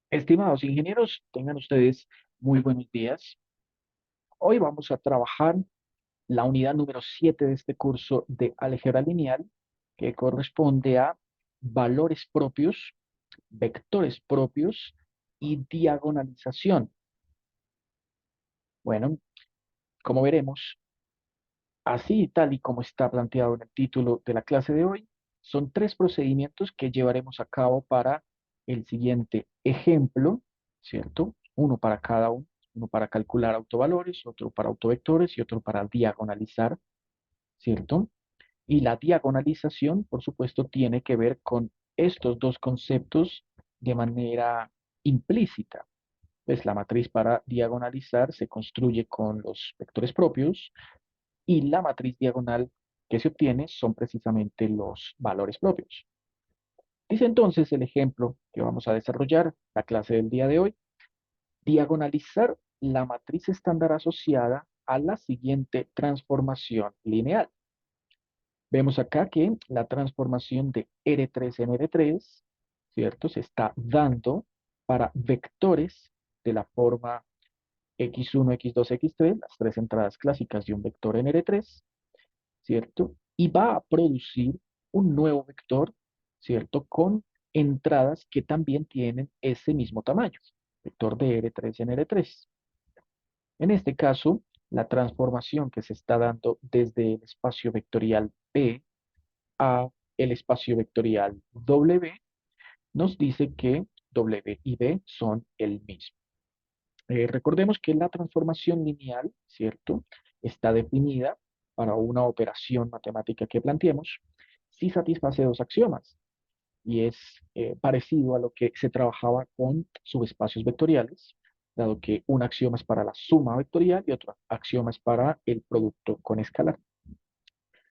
Estimados ingenieros, tengan ustedes muy buenos días. Hoy vamos a trabajar la unidad número 7 de este curso de álgebra lineal, que corresponde a valores propios, vectores propios y diagonalización. Bueno, como veremos, así y tal y como está planteado en el título de la clase de hoy, son tres procedimientos que llevaremos a cabo para el siguiente ejemplo, ¿cierto? Uno para cada uno para calcular autovalores, otro para autovectores y otro para diagonalizar, ¿cierto? Y la diagonalización, por supuesto, tiene que ver con estos dos conceptos de manera implícita. Pues la matriz para diagonalizar se construye con los vectores propios y la matriz diagonal que se obtiene son precisamente los valores propios. Dice entonces el ejemplo que vamos a desarrollar, la clase del día de hoy, diagonalizar la matriz estándar asociada a la siguiente transformación lineal. Vemos acá que la transformación de R3 en R3, ¿cierto? Se está dando para vectores de la forma x1, x2, x3, las tres entradas clásicas de un vector en R3, ¿cierto? Y va a producir un nuevo vector, ¿cierto? Con entradas que también tienen ese mismo tamaño, vector de R3 en R3. En este caso, la transformación que se está dando desde el espacio vectorial P a el espacio vectorial W nos dice que W y B son el mismo. Recordemos que la transformación lineal, ¿cierto? Está definida para una operación matemática que planteemos si satisface dos axiomas y es parecido a lo que se trabajaba con subespacios vectoriales, dado que un axioma es para la suma vectorial y otro axioma es para el producto con escalar.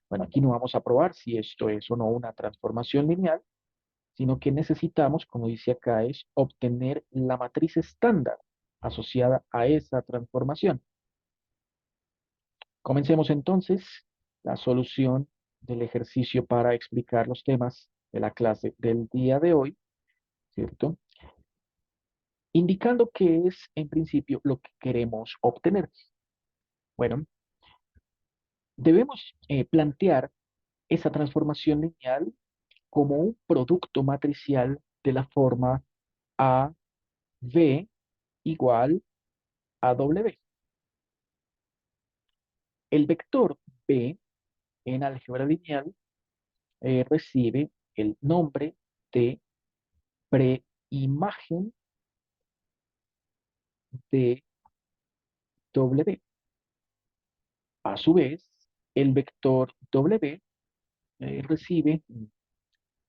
Bueno, aquí no vamos a probar si esto es o no una transformación lineal, sino que necesitamos, como dice acá, es obtener la matriz estándar asociada a esa transformación. Comencemos entonces la solución del ejercicio para explicar los temas de la clase del día de hoy, ¿cierto? Indicando qué es en principio lo que queremos obtener. Bueno, debemos plantear esa transformación lineal como un producto matricial de la forma A, V igual a W. El vector B en álgebra lineal recibe el nombre de preimagen de W. A su vez, el vector W recibe,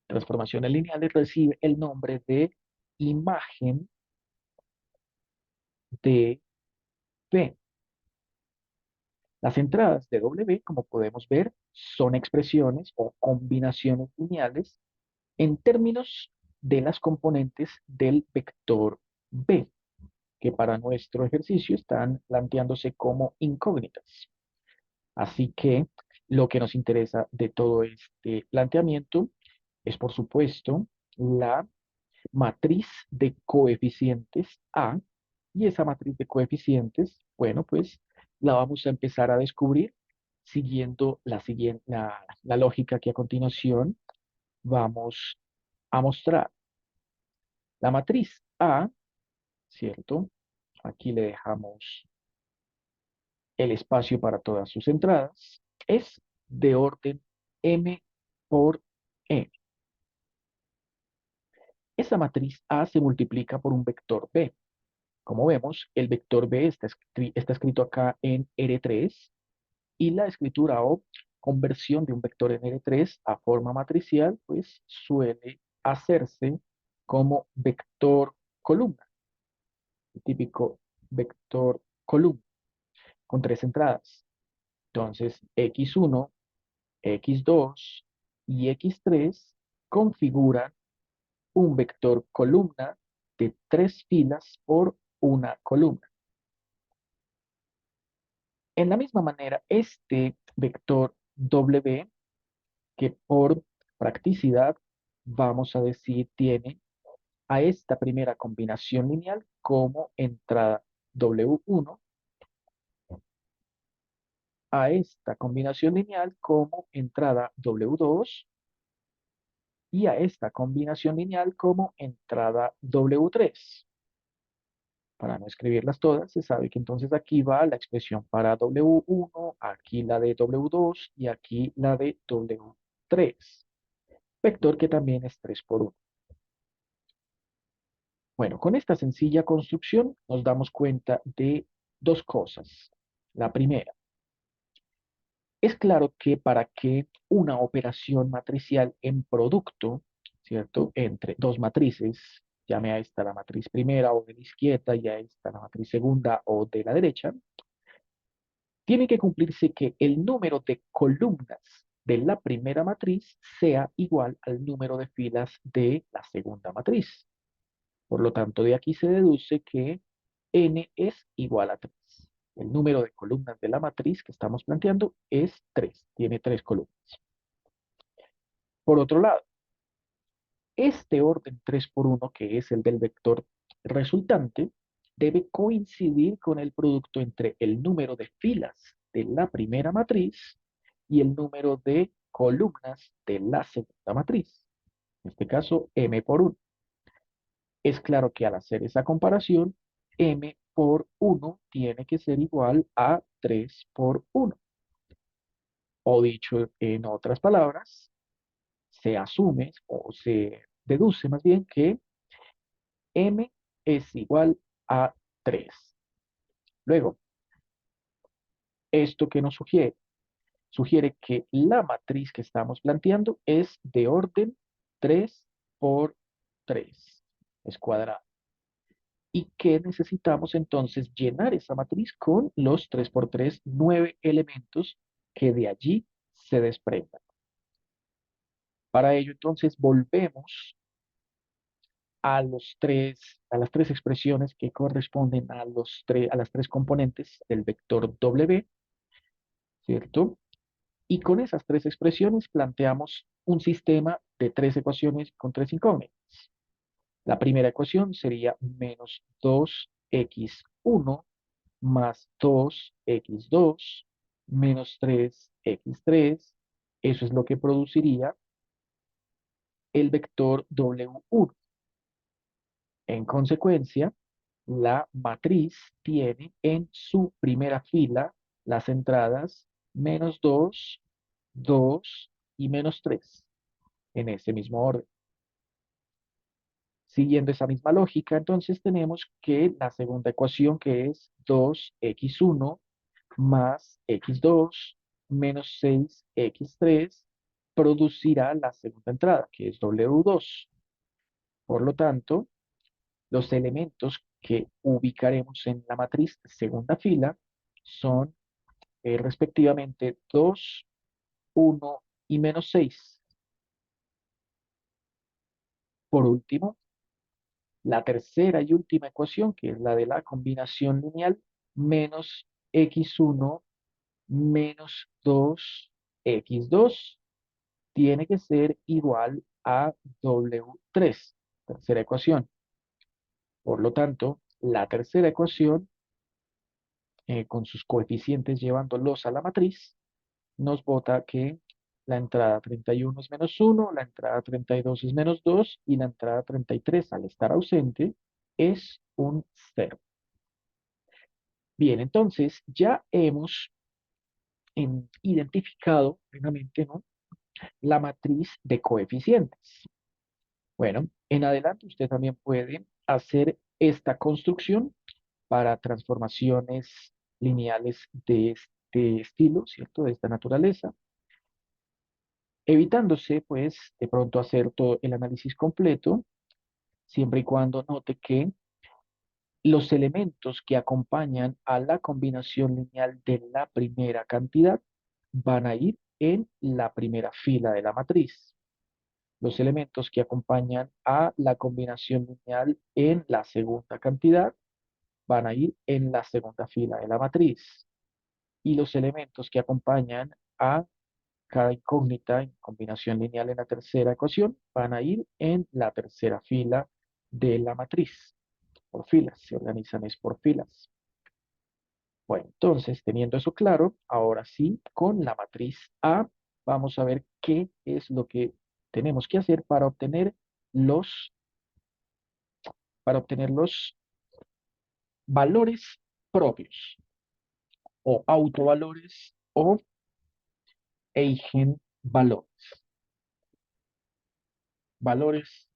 transformaciones lineales, recibe el nombre de imagen de B. Las entradas de W, como podemos ver, son expresiones o combinaciones lineales en términos de las componentes del vector B, que para nuestro ejercicio están planteándose como incógnitas. Así que lo que nos interesa de todo este planteamiento es, por supuesto, la matriz de coeficientes A, y esa matriz de coeficientes, bueno, pues la vamos a empezar a descubrir siguiendo la lógica que a continuación vamos a mostrar. La matriz A, ¿cierto? Aquí le dejamos el espacio para todas sus entradas, es de orden M por E. Esa matriz A se multiplica por un vector B. Como vemos, el vector B está escrito acá en R3 y la escritura o conversión de un vector en R3 a forma matricial, pues suele hacerse como vector columna, el típico vector columna con tres entradas. Entonces, X1, X2 y X3 configuran un vector columna de tres filas por una columna. En la misma manera, este vector W, que por practicidad vamos a decir tiene a esta primera combinación lineal como entrada W1, a esta combinación lineal como entrada W2 y a esta combinación lineal como entrada W3. Para no escribirlas todas, se sabe que entonces aquí va la expresión para W1, aquí la de W2 y aquí la de W3. Vector que también es 3 por 1. Bueno, con esta sencilla construcción nos damos cuenta de dos cosas. La primera, es claro que para que una operación matricial en producto, ¿cierto? Entre dos matrices, llame a esta la matriz primera o de la izquierda y a esta la matriz segunda o de la derecha, tiene que cumplirse que el número de columnas de la primera matriz sea igual al número de filas de la segunda matriz. Por lo tanto, de aquí se deduce que n es igual a 3. El número de columnas de la matriz que estamos planteando es 3, tiene 3 columnas. Por otro lado, este orden 3 por 1, que es el del vector resultante, debe coincidir con el producto entre el número de filas de la primera matriz y el número de columnas de la segunda matriz. En este caso, m por 1. Es claro que al hacer esa comparación, m por 1 tiene que ser igual a 3 por 1. O dicho en otras palabras, se asume o se deduce más bien que m es igual a 3. Luego, ¿esto qué nos sugiere? Sugiere que la matriz que estamos planteando es de orden 3 por 3. Es cuadrada. ¿Y qué necesitamos entonces? Llenar esa matriz con los 3 por 3, 9 elementos que de allí se desprendan. Para ello, entonces, volvemos a las tres expresiones que corresponden a las tres componentes del vector W, ¿cierto? Y con esas tres expresiones planteamos un sistema de tres ecuaciones con tres incógnitas. La primera ecuación sería menos 2x1 más 2x2 menos 3x3. Eso es lo que produciría el vector W1. En consecuencia, la matriz tiene en su primera fila las entradas menos 2, 2 y menos 3 en ese mismo orden. Siguiendo esa misma lógica, entonces tenemos que la segunda ecuación, que es 2x1 más x2 menos 6x3, producirá la segunda entrada, que es W2. Por lo tanto, los elementos que ubicaremos en la matriz segunda fila son respectivamente 2, 1 y menos 6. Por último, la tercera y última ecuación, que es la de la combinación lineal, menos x1 menos 2x2 tiene que ser igual a W3, tercera ecuación. Por lo tanto, la tercera ecuación, con sus coeficientes llevándolos a la matriz, nos bota que la entrada 31 es menos 1, la entrada 32 es menos 2 y la entrada 33, al estar ausente, es un 0. Bien, entonces ya hemos identificado plenamente, ¿no?, la matriz de coeficientes. Bueno, en adelante usted también puede hacer esta construcción para transformaciones lineales de este estilo, ¿cierto? De esta naturaleza, evitándose, pues, de pronto hacer todo el análisis completo, siempre y cuando note que los elementos que acompañan a la combinación lineal de la primera cantidad van a ir en la primera fila de la matriz. Los elementos que acompañan a la combinación lineal en la segunda cantidad van a ir en la segunda fila de la matriz. Y los elementos que acompañan a cada incógnita en combinación lineal en la tercera ecuación van a ir en la tercera fila de la matriz, por filas, se organizan es por filas. Bueno, entonces, teniendo eso claro, ahora sí, con la matriz A, vamos a ver qué es lo que tenemos que hacer los, para obtener los valores propios o autovalores o eigenvalores. Valores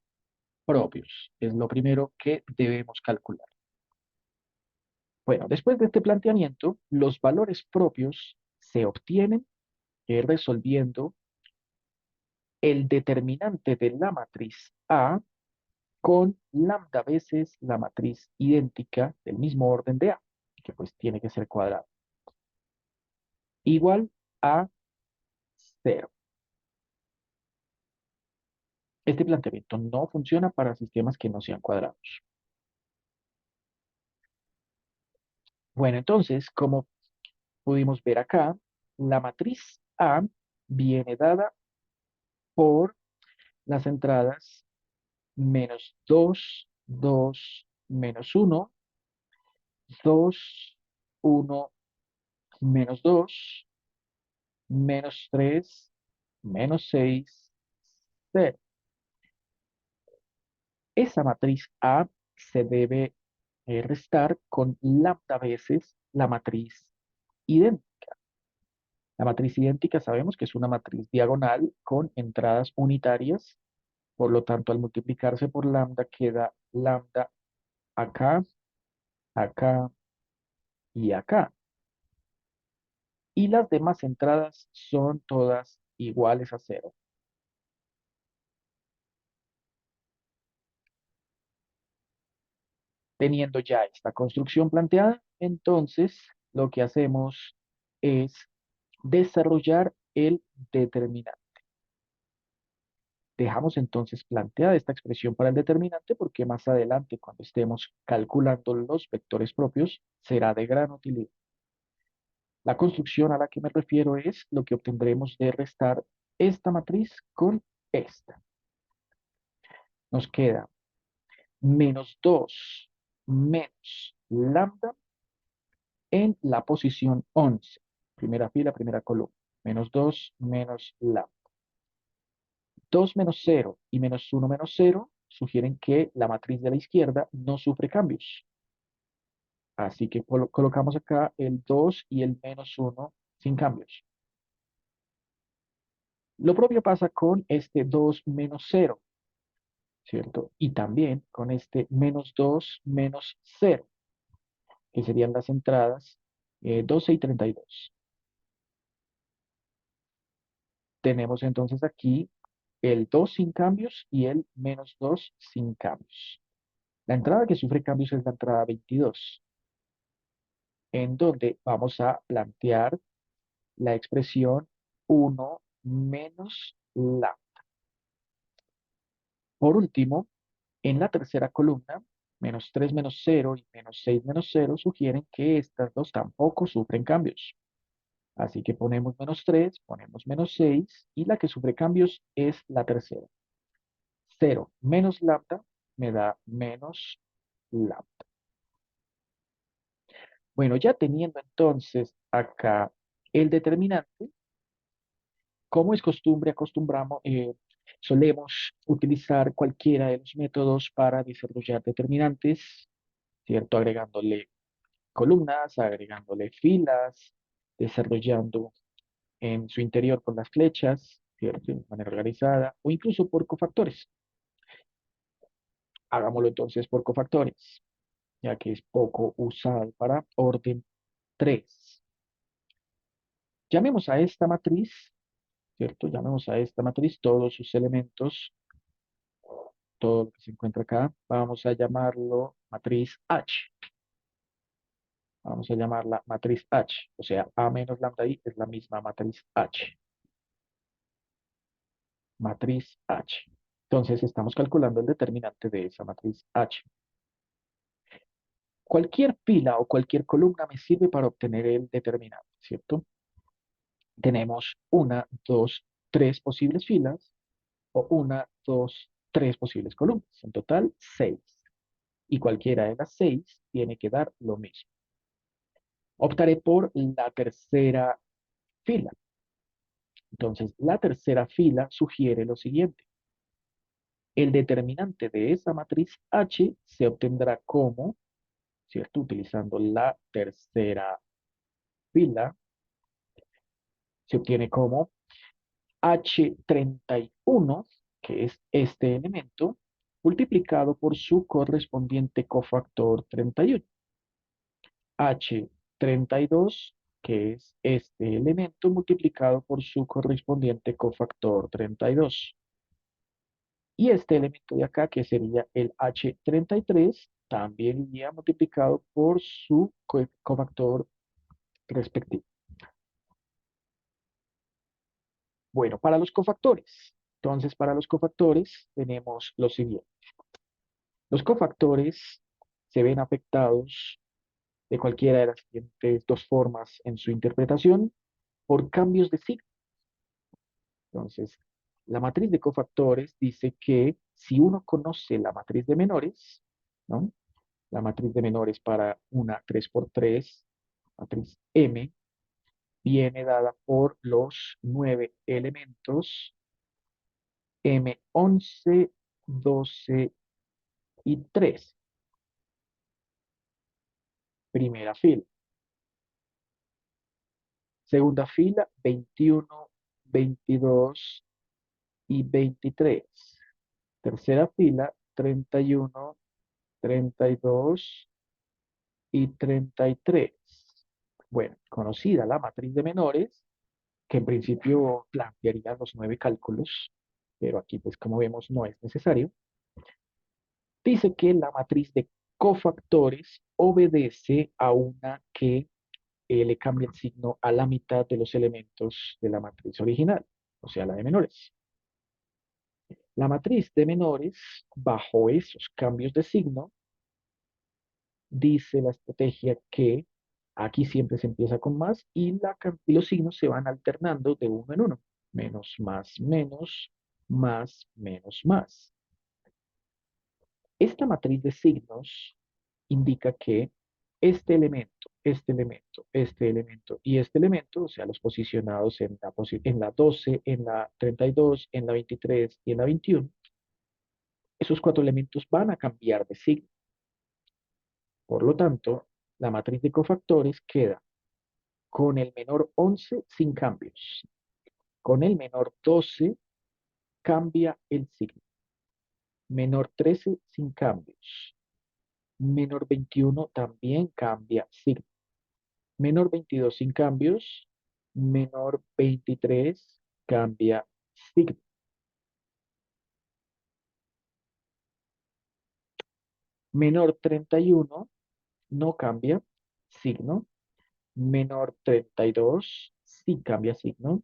propios es lo primero que debemos calcular. Bueno, después de este planteamiento, los valores propios se obtienen resolviendo el determinante de la matriz A con lambda veces la matriz idéntica del mismo orden de A, que pues tiene que ser cuadrado, igual a cero. Este planteamiento no funciona para sistemas que no sean cuadrados. Bueno, entonces, como pudimos ver acá, la matriz A viene dada por las entradas menos 2, 2, menos 1, 2, 1, menos 2, menos 3, menos 6, 0. Esa matriz A se debe restar con lambda veces la matriz idéntica. La matriz idéntica sabemos que es una matriz diagonal con entradas unitarias, por lo tanto al multiplicarse por lambda queda lambda acá, acá y acá. Y las demás entradas son todas iguales a cero. Teniendo ya esta construcción planteada, entonces lo que hacemos es desarrollar el determinante. Dejamos entonces planteada esta expresión para el determinante porque más adelante, cuando estemos calculando los vectores propios, será de gran utilidad. La construcción a la que me refiero es lo que obtendremos de restar esta matriz con esta. Nos queda menos 2 menos lambda en la posición 11. Primera fila, primera columna. Menos 2 menos lambda. 2 menos cero y menos uno menos cero sugieren que la matriz de la izquierda no sufre cambios. Así que colocamos acá el 2 y el menos uno sin cambios. Lo propio pasa con este 2 menos cero, ¿cierto? Y también con este menos 2 menos cero, que serían las entradas 12 y 32. Tenemos entonces aquí el 2 sin cambios y el menos 2 sin cambios. La entrada que sufre cambios es la entrada 22, en donde vamos a plantear la expresión 1 menos la. Por último, en la tercera columna, menos 3 menos cero y menos 6 menos cero sugieren que estas dos tampoco sufren cambios. Así que ponemos menos 3, ponemos menos 6 y la que sufre cambios es la tercera. Cero menos lambda me da menos lambda. Bueno, ya teniendo entonces acá el determinante, como es costumbre, solemos utilizar cualquiera de los métodos para desarrollar determinantes, ¿cierto? Agregándole columnas, agregándole filas, desarrollando en su interior con las flechas, ¿cierto? De manera organizada, o incluso por cofactores. Hagámoslo entonces por cofactores, ya que es poco usado para orden 3. Llamemos a esta matriz, ¿cierto? Llamemos a esta matriz todos sus elementos, todo lo que se encuentra acá. Vamos a llamarlo matriz H. Vamos a llamarla matriz H. O sea, A menos lambda I es la misma matriz H. Matriz H. Entonces estamos calculando el determinante de esa matriz H. Cualquier pila o cualquier columna me sirve para obtener el determinante, ¿cierto? Tenemos una, dos, tres posibles filas o una, dos, tres posibles columnas. En total, seis. Y cualquiera de las seis tiene que dar lo mismo. Optaré por la tercera fila. Entonces, la tercera fila sugiere lo siguiente. El determinante de esa matriz H se obtendrá como, ¿cierto? Utilizando la tercera fila, se obtiene como H31, que es este elemento, multiplicado por su correspondiente cofactor 31. H32, que es este elemento, multiplicado por su correspondiente cofactor 32. Y este elemento de acá, que sería el H33, también iría multiplicado por su cofactor respectivo. Bueno, para los cofactores. Entonces, para los cofactores tenemos lo siguiente. Los cofactores se ven afectados de cualquiera de las siguientes dos formas en su interpretación por cambios de signo. Entonces, la matriz de cofactores dice que si uno conoce la matriz de menores, ¿no? La matriz de menores para una 3 por 3, matriz M, viene dada por los 9 elementos M11, 12 y 3. Primera fila. Segunda fila, 21, 22 y 23. Tercera fila, 31, 32 y 33. Bueno, conocida la matriz de menores, que en principio plantearía los 9 cálculos, pero aquí pues como vemos no es necesario. Dice que la matriz de cofactores obedece a una que le cambia el signo a la mitad de los elementos de la matriz original, o sea, la de menores. La matriz de menores, bajo esos cambios de signo, dice la estrategia que aquí siempre se empieza con más y, y los signos se van alternando de uno en uno. Menos, más, menos, más, menos, más. Esta matriz de signos indica que este elemento, este elemento y este elemento, o sea, los posicionados en la 12, en la 32, en la 23 y en la 21, esos cuatro elementos van a cambiar de signo. Por lo tanto, la matriz de cofactores queda con el menor 11 sin cambios. Con el menor 12 cambia el signo. Menor 13 sin cambios. Menor 21 también cambia signo. Menor 22 sin cambios. Menor 23 cambia signo. Menor 31 no cambia signo. Menor 32 sí cambia signo.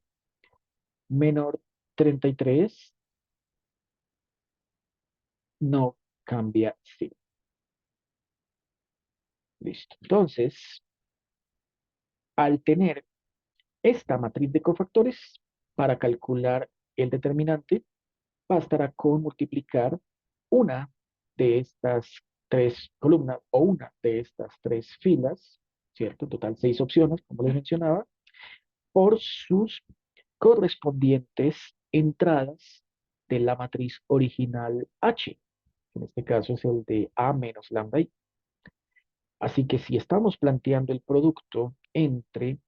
Menor 33 no cambia signo. Listo. Entonces, al tener esta matriz de cofactores, para calcular el determinante, bastará con multiplicar una de estas tres columnas o una de estas tres filas, ¿cierto? En total, seis opciones, como les mencionaba, por sus correspondientes entradas de la matriz original H. En este caso es el de A menos lambda I. Así que si estamos planteando el producto entre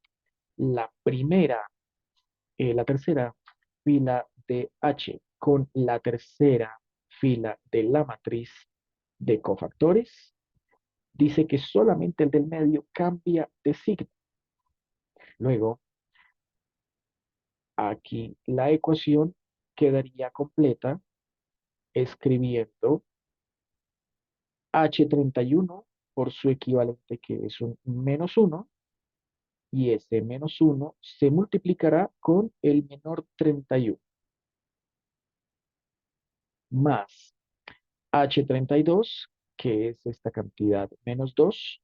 la la tercera fila de H con la tercera fila de la matriz de cofactores, dice que solamente el del medio cambia de signo. Luego, aquí la ecuación quedaría completa escribiendo H31 por su equivalente, que es un -1, y ese -1 se multiplicará con el menor 31 más H32, que es esta cantidad -2,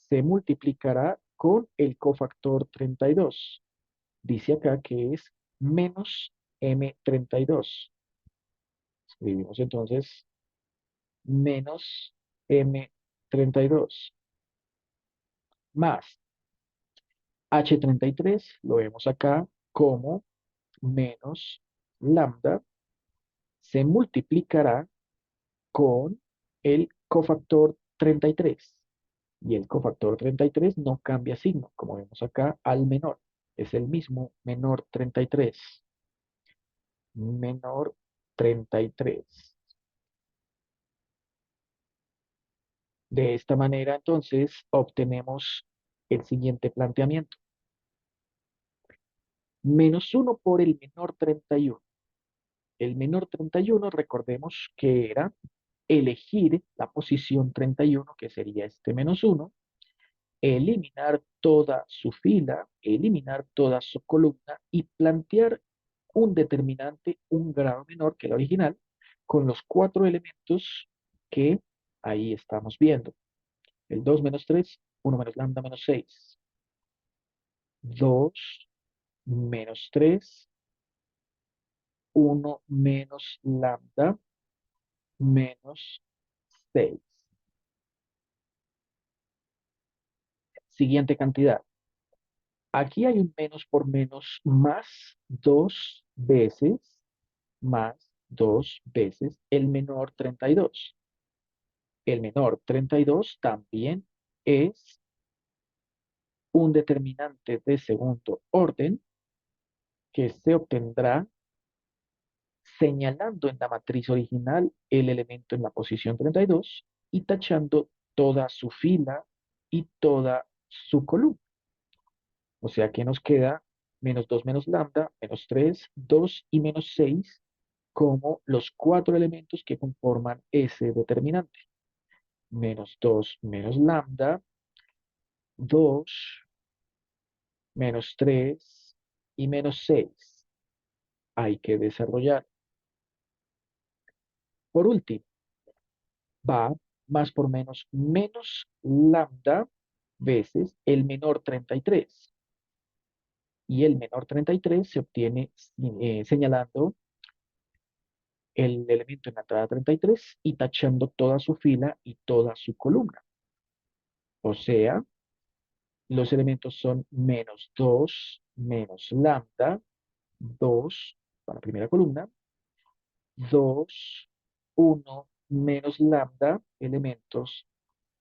se multiplicará con el cofactor 32. Dice acá que es menos M32. Escribimos entonces menos M32 más H33, lo vemos acá como menos lambda, se multiplicará con el cofactor 33. Y el cofactor 33 no cambia signo, como vemos acá, al menor. Es el mismo menor 33. Menor 33. De esta manera, entonces, obtenemos el siguiente planteamiento. Menos uno por el menor 31. El menor 31, recordemos que era elegir la posición 31, que sería este menos uno, eliminar toda su fila, eliminar toda su columna y plantear un determinante un grado menor que el original con los cuatro elementos que ahí estamos viendo. El 2 menos 3, 1 menos lambda menos 6. 2 menos 3, 1 menos lambda menos 6. Siguiente cantidad. Aquí hay un menos por menos más dos veces el menor 32. El menor 32 también es un determinante de segundo orden que se obtendrá señalando en la matriz original el elemento en la posición 32 y tachando toda su fila y toda su columna. O sea que nos queda menos 2 menos lambda, menos 3, 2 y menos 6 como los cuatro elementos que conforman ese determinante. Menos 2 menos lambda, 2 menos 3 y menos 6. Hay que desarrollar. Por último, va más por menos lambda veces el menor 33. Y el menor 33 se obtiene señalando el elemento en la entrada 33 y tachando toda su fila y toda su columna. O sea, los elementos son menos 2 menos lambda, 2 para la primera columna, 2 1 menos lambda, elementos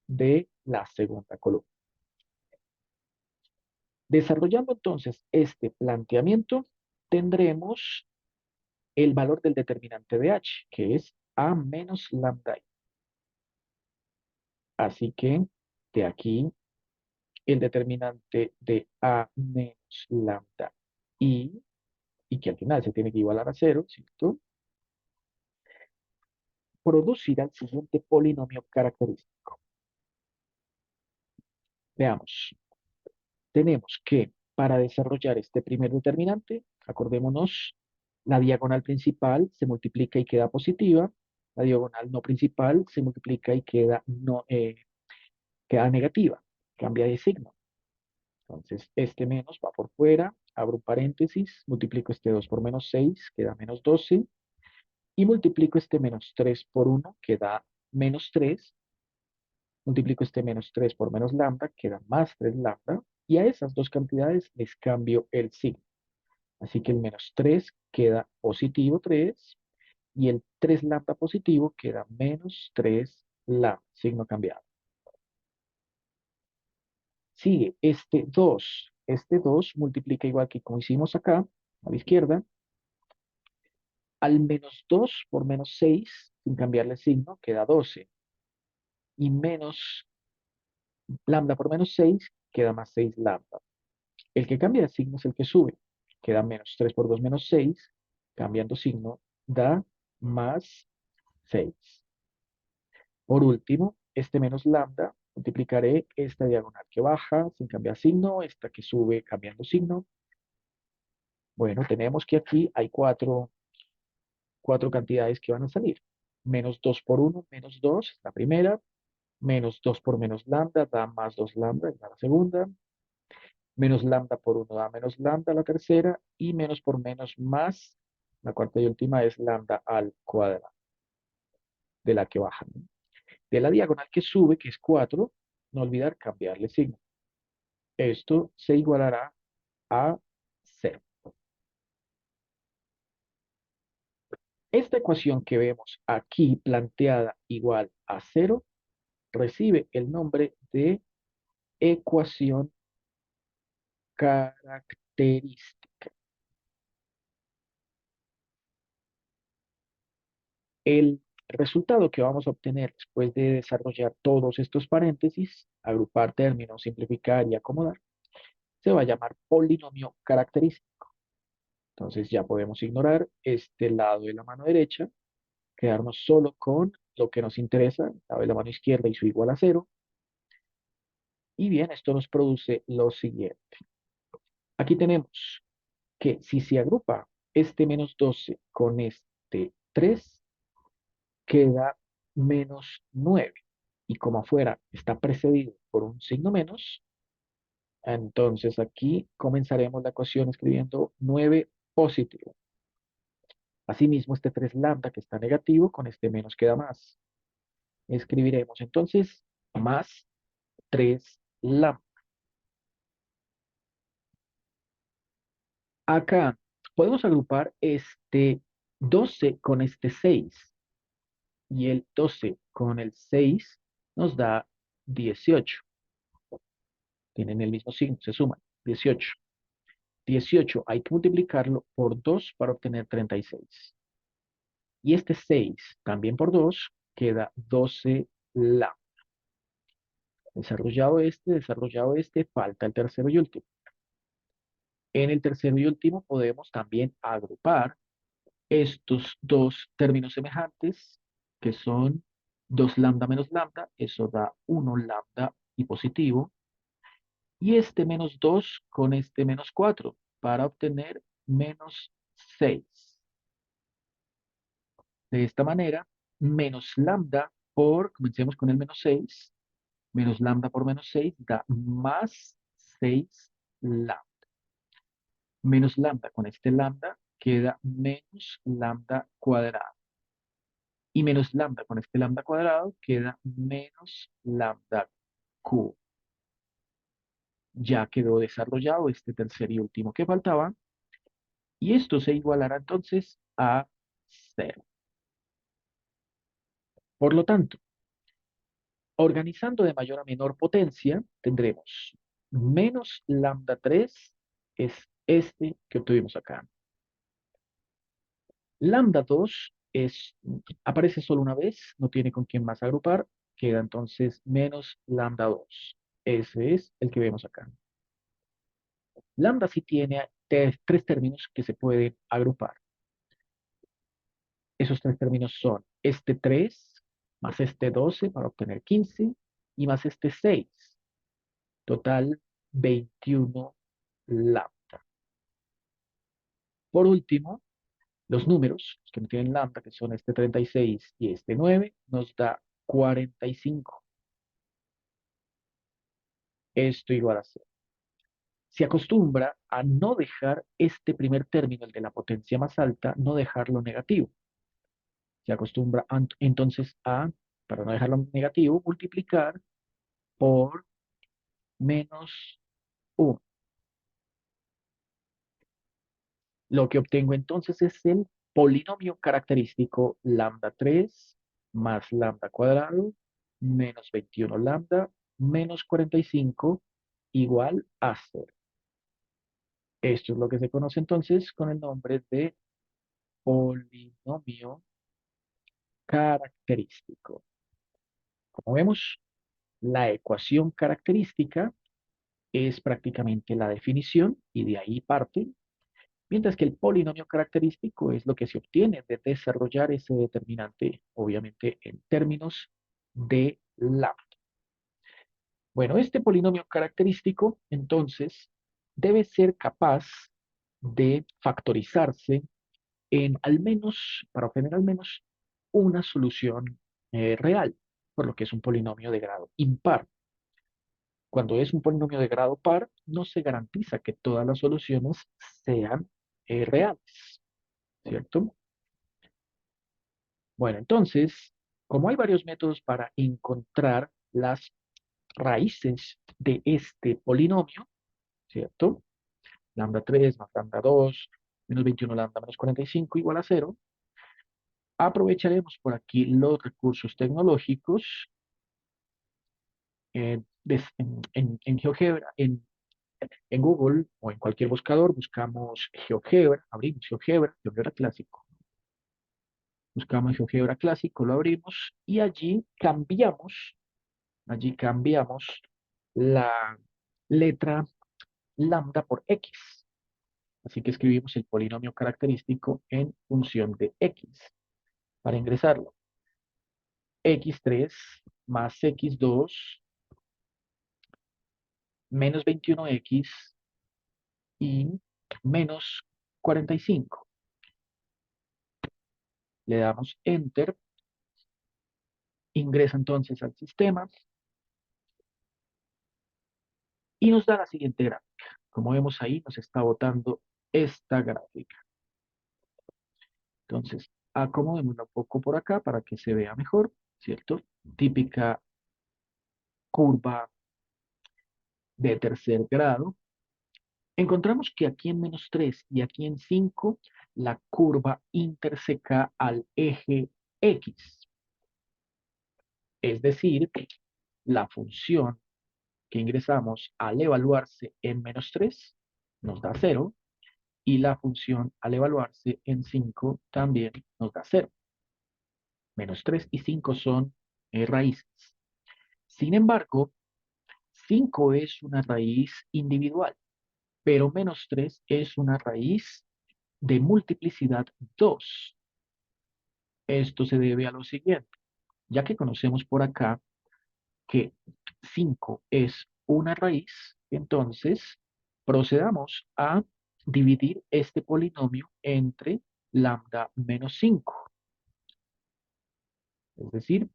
de la segunda columna. Desarrollando entonces este planteamiento, tendremos el valor del determinante de h, que es a menos lambda i. Así que de aquí el determinante de a menos lambda i, y que al final se tiene que igualar a cero, ¿cierto? Producirá el siguiente polinomio característico. Veamos, tenemos que para desarrollar este primer determinante, acordémonos, la diagonal principal se multiplica y queda positiva, la diagonal no principal se multiplica y queda, no, queda negativa, cambia de signo. Entonces, este menos va por fuera, abro un paréntesis, multiplico este 2 por menos 6, queda menos 12, y multiplico este menos 3 por 1, queda menos 3, multiplico este menos 3 por menos lambda, queda más 3 lambda, y a esas dos cantidades les cambio el signo. Así que el menos 3 queda positivo 3, y el 3 lambda positivo queda menos 3 lambda, signo cambiado. Sigue este 2. Este 2 multiplica igual que como hicimos acá, a la izquierda, al menos 2 por menos 6, sin cambiarle el signo, queda 12. Y menos lambda por menos 6, queda más 6 lambda. El que cambia de signo es el que sube. Queda menos 3 por 2 menos 6, cambiando signo, da más 6. Por último, este menos lambda, multiplicaré esta diagonal que baja sin cambiar signo, esta que sube cambiando signo. Bueno, tenemos que aquí hay cuatro cantidades que van a salir. Menos 2 por 1, menos 2, la primera. Menos 2 por menos lambda da más 2 lambda, es la segunda. Menos lambda por 1 da menos lambda, la tercera. Y menos por menos más, la cuarta y última es lambda al cuadrado. de la que baja, ¿no? De la diagonal que sube, que es 4, no olvidar cambiarle signo. Esto se igualará a 0. Esta ecuación que vemos aquí planteada igual a 0 recibe el nombre de ecuación característica. El resultado que vamos a obtener después de desarrollar todos estos paréntesis, agrupar términos, simplificar y acomodar, se va a llamar polinomio característico. Entonces ya podemos ignorar este lado de la mano derecha, quedarnos solo con lo que nos interesa, el lado de la mano izquierda y su igual a 0. Y bien, esto nos produce lo siguiente. Aquí tenemos que si se agrupa este menos 12 con este 3, queda menos 9. Y como afuera está precedido por un signo menos, entonces aquí comenzaremos la ecuación escribiendo 9 positivo. Asimismo, este 3 lambda que está negativo, con este menos queda más. Escribiremos entonces más 3 lambda. Acá podemos agrupar este 12 con este 6 y el 12 con el 6 nos da 18. Tienen el mismo signo, se suman, 18. 18 hay que multiplicarlo por 2 para obtener 36. Y este 6 también por 2 queda 12 la. Desarrollado este, falta el tercero y último. En el tercero y último podemos también agrupar estos dos términos semejantes, que son 2 lambda menos lambda, eso da 1 lambda y positivo, y este menos 2 con este menos 4 para obtener menos 6. De esta manera, menos lambda comencemos con el menos 6, menos lambda por menos 6 da más 6 lambda. Menos lambda con este lambda queda menos lambda cuadrado. Y menos lambda con este lambda cuadrado queda menos lambda cubo. Ya quedó desarrollado este tercer y último que faltaba. Y esto se igualará entonces a 0. Por lo tanto, organizando de mayor a menor potencia, tendremos menos lambda 3 es este que obtuvimos acá. Lambda 2 aparece solo una vez, no tiene con quién más agrupar, queda entonces menos lambda 2. Ese es el que vemos acá. Lambda sí tiene tres términos que se pueden agrupar. Esos tres términos son este 3 más este 12 para obtener 15 y más este 6. Total 21 lambda. Por último, los números que no tienen lambda, que son este 36 y este 9, nos da 45. Esto igual a 0. Se acostumbra a no dejar este primer término, el de la potencia más alta, no dejarlo negativo. Se acostumbra entonces a, para no dejarlo negativo, multiplicar por menos 1. Lo que obtengo entonces es el polinomio característico lambda 3 más lambda cuadrado menos 21 lambda menos 45 igual a 0. Esto es lo que se conoce entonces con el nombre de polinomio característico. Como vemos, la ecuación característica es prácticamente la definición y de ahí parte, mientras que el polinomio característico es lo que se obtiene de desarrollar ese determinante, obviamente en términos de lambda. Bueno, este polinomio característico, entonces, debe ser capaz de factorizarse en al menos, para obtener al menos una solución real, por lo que es un polinomio de grado impar. Cuando es un polinomio de grado par, no se garantiza que todas las soluciones sean reales, ¿cierto? Bueno, entonces, Como hay varios métodos para encontrar las raíces de este polinomio, ¿cierto? Lambda 3 más lambda 2 menos 21 lambda menos 45 igual a cero. Aprovecharemos por aquí los recursos tecnológicos en GeoGebra, en Google o en cualquier buscador, buscamos GeoGebra, abrimos GeoGebra, GeoGebra clásico, buscamos GeoGebra clásico, lo abrimos y allí cambiamos la letra lambda por x. Así que escribimos el polinomio característico en función de x para ingresarlo. X3 más X2 menos 21X y menos 45. Le damos Enter, ingresa entonces al sistema y nos da la siguiente gráfica. Como vemos ahí, nos está botando esta gráfica. Entonces, acomodémosla un poco por acá para que se vea mejor, ¿cierto? Típica curva de tercer grado. Encontramos que aquí en menos 3 y aquí en 5 la curva interseca al eje X. Es decir, la función que ingresamos al evaluarse en menos 3 nos da cero y la función al evaluarse en 5 también nos da cero. Menos 3 y 5 son raíces. Sin embargo, 5 es una raíz individual, pero menos 3 es una raíz de multiplicidad 2. Esto se debe a lo siguiente, ya que conocemos por acá que 5 es una raíz, entonces procedamos a dividir este polinomio entre lambda menos 5. Es decir,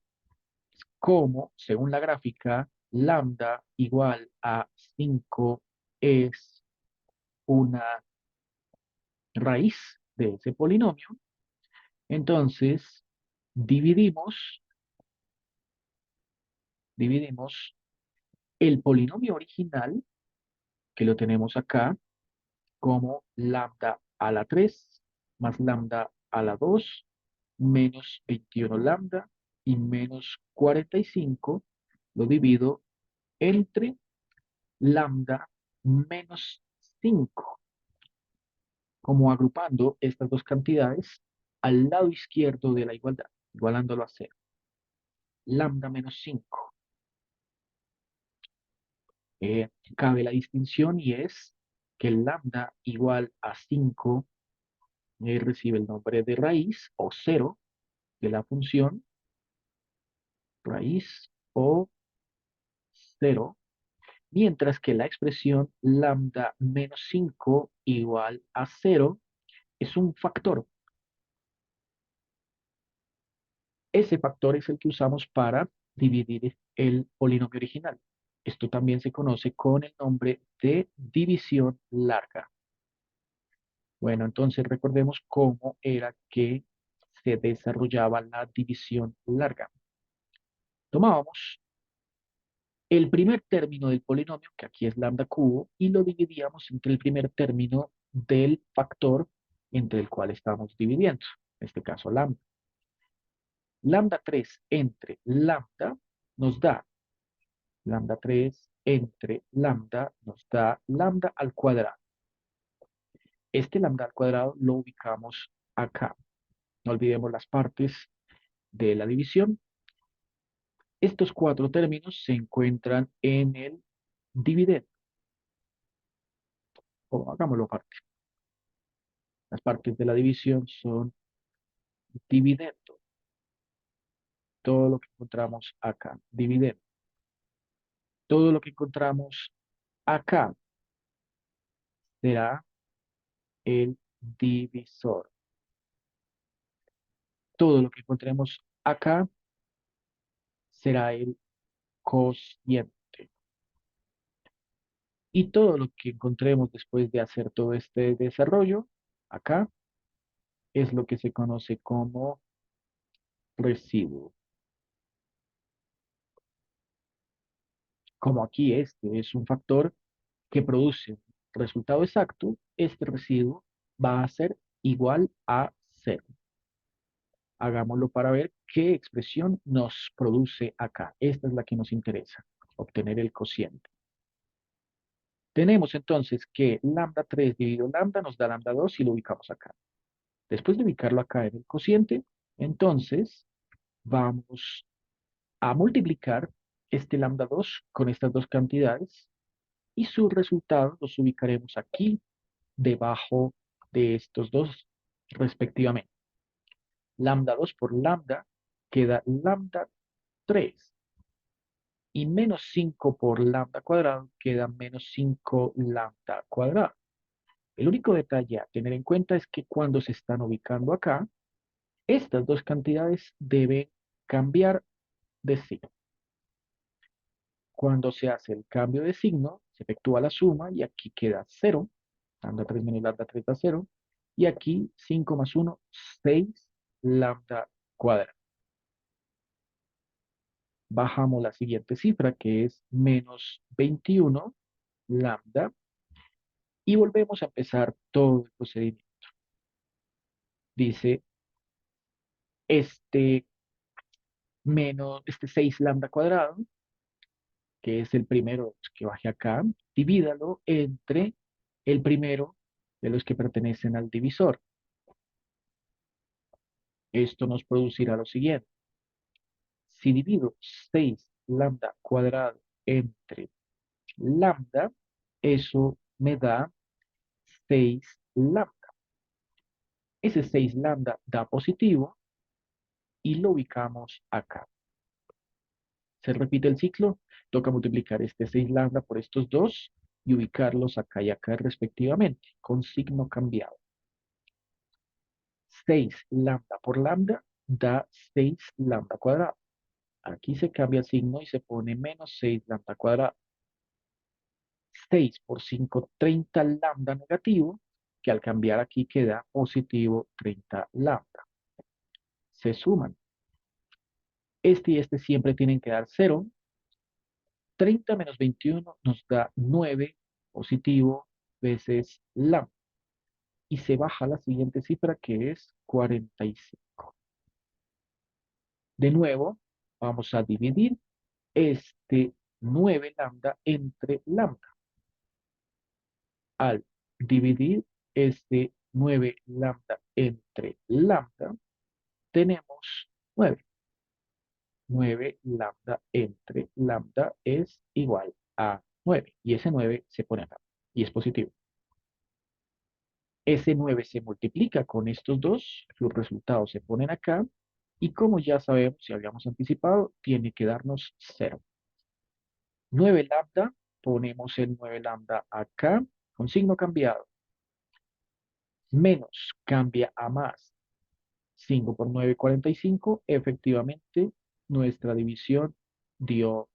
como según la gráfica, lambda igual a 5 es una raíz de ese polinomio, entonces dividimos, dividimos el polinomio original, que lo tenemos acá, como lambda a la 3 más lambda a la 2 menos 21 lambda y menos 45, lo divido entre lambda menos 5, como agrupando estas dos cantidades al lado izquierdo de la igualdad, igualándolo a cero. Lambda menos 5. Eh, Cabe la distinción y es que el lambda igual a 5 recibe el nombre de raíz o cero de la función raíz o cero, mientras que la expresión lambda menos 5 igual a cero es un factor. Ese factor es el que usamos para dividir el polinomio original. Esto también se conoce con el nombre de división larga. Bueno, entonces recordemos cómo era que se desarrollaba la división larga. Tomábamos el primer término del polinomio, que aquí es lambda cubo, y lo dividíamos entre el primer término del factor entre el cual estamos dividiendo, en este caso lambda. Lambda 3 entre lambda nos da lambda 3 entre lambda nos da lambda al cuadrado. Este lambda al cuadrado lo ubicamos acá. No olvidemos las partes de la división. Estos cuatro términos se encuentran en el dividendo. O hagámoslo aparte. Las partes de la división son dividendo. Todo lo que encontramos acá, dividendo. Todo lo que encontramos acá será el divisor. Todo lo que encontremos acá será el cociente. Y todo lo que encontremos después de hacer todo este desarrollo, acá, es lo que se conoce como residuo. Como aquí este es un factor que produce un resultado exacto, este residuo va a ser igual a cero. Hagámoslo para ver qué expresión nos produce acá. Esta es la que nos interesa, obtener el cociente. Tenemos entonces que lambda 3 dividido lambda nos da lambda 2 y lo ubicamos acá. Después de ubicarlo acá en el cociente, entonces vamos a multiplicar este lambda 2 con estas dos cantidades y sus resultados los ubicaremos aquí debajo de estos dos respectivamente. Lambda 2 por lambda queda lambda 3 y menos 5 por lambda cuadrado queda menos 5 lambda cuadrado. El único detalle a tener en cuenta es que cuando se están ubicando acá, estas dos cantidades deben cambiar de signo. Cuando se hace el cambio de signo, se efectúa la suma y aquí queda 0, lambda 3 menos lambda 3 da 0, y aquí 5 más 1, 6 lambda cuadrado. Bajamos la siguiente cifra que es menos 21 lambda y volvemos a empezar todo el procedimiento. Dice este este 6 lambda cuadrado, que es el primero de los que bajé acá, divídalo entre el primero de los que pertenecen al divisor. Esto nos producirá lo siguiente. Si divido 6 lambda cuadrado entre lambda, eso me da 6 lambda. Ese 6 lambda da positivo y lo ubicamos acá. Se repite el ciclo, toca multiplicar este 6 lambda por estos dos y ubicarlos acá y acá respectivamente, con signo cambiado. 6 lambda por lambda da 6 lambda cuadrado. Aquí se cambia el signo y se pone menos 6 lambda cuadrado. 6 por 5, 30 lambda negativo, que al cambiar aquí queda positivo 30 lambda. Se suman. Este y este siempre tienen que dar 0. 30 menos 21 nos da 9 positivo veces lambda. Y se baja la siguiente cifra que es 45. De nuevo, vamos a dividir este 9 lambda entre lambda. Al dividir este 9 lambda entre lambda, tenemos 9. 9 lambda entre lambda es igual a 9. Y ese 9 se pone acá y es positivo. Ese 9 se multiplica con estos dos, los resultados se ponen acá. Y como ya sabemos, si habíamos anticipado, tiene que darnos 0. 9 lambda, ponemos el 9 lambda acá, con signo cambiado. Menos cambia a más. 5 por 9, 45. Efectivamente, nuestra división dio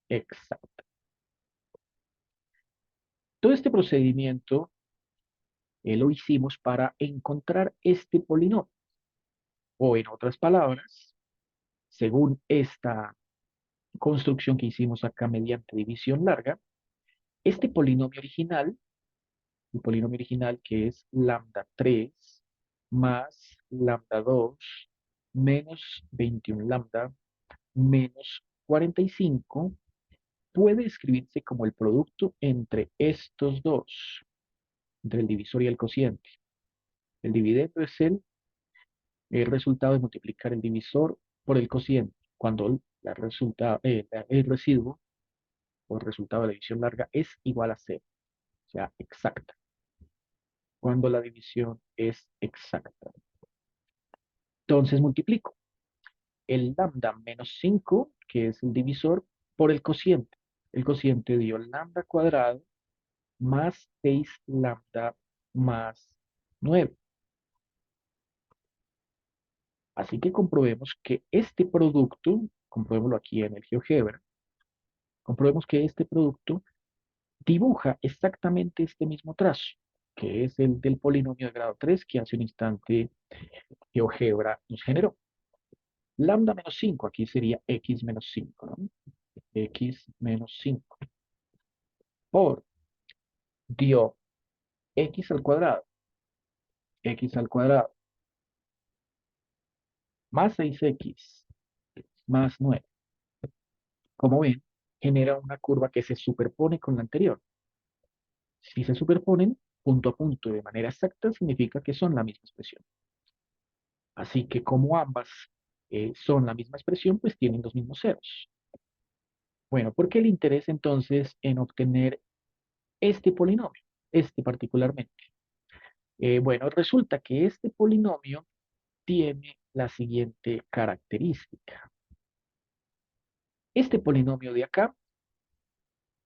exacta. Todo este procedimiento lo hicimos para encontrar este polinomio. O en otras palabras, según esta construcción que hicimos acá mediante división larga, este polinomio original, el polinomio original que es lambda 3 más lambda 2 menos 21 lambda menos 45 puede escribirse como el producto entre estos dos, entre el divisor y el cociente. El dividendo es el resultado de multiplicar el divisor por el cociente, cuando el residuo o el resultado de la división larga es igual a cero, o sea, exacta. Cuando la división es exacta. Entonces multiplico el lambda menos 5, que es el divisor, por el cociente. El cociente dio lambda cuadrado más 6 lambda más 9. Así que comprobemos que este producto, comprobémoslo aquí en el GeoGebra, comprobemos que este producto dibuja exactamente este mismo trazo, que es el del polinomio de grado 3 que hace un instante GeoGebra nos generó. Lambda menos 5, aquí sería x menos 5, ¿no? X menos 5. por dio x al cuadrado más 6x más 9. Como ven, genera una curva que se superpone con la anterior. Si se superponen punto a punto de manera exacta, significa que son la misma expresión. Así que como ambas son la misma expresión, pues tienen los mismos ceros. Bueno, ¿por qué el interés entonces en obtener este polinomio? Este particularmente. Bueno, resulta que este polinomio tiene la siguiente característica. Este polinomio de acá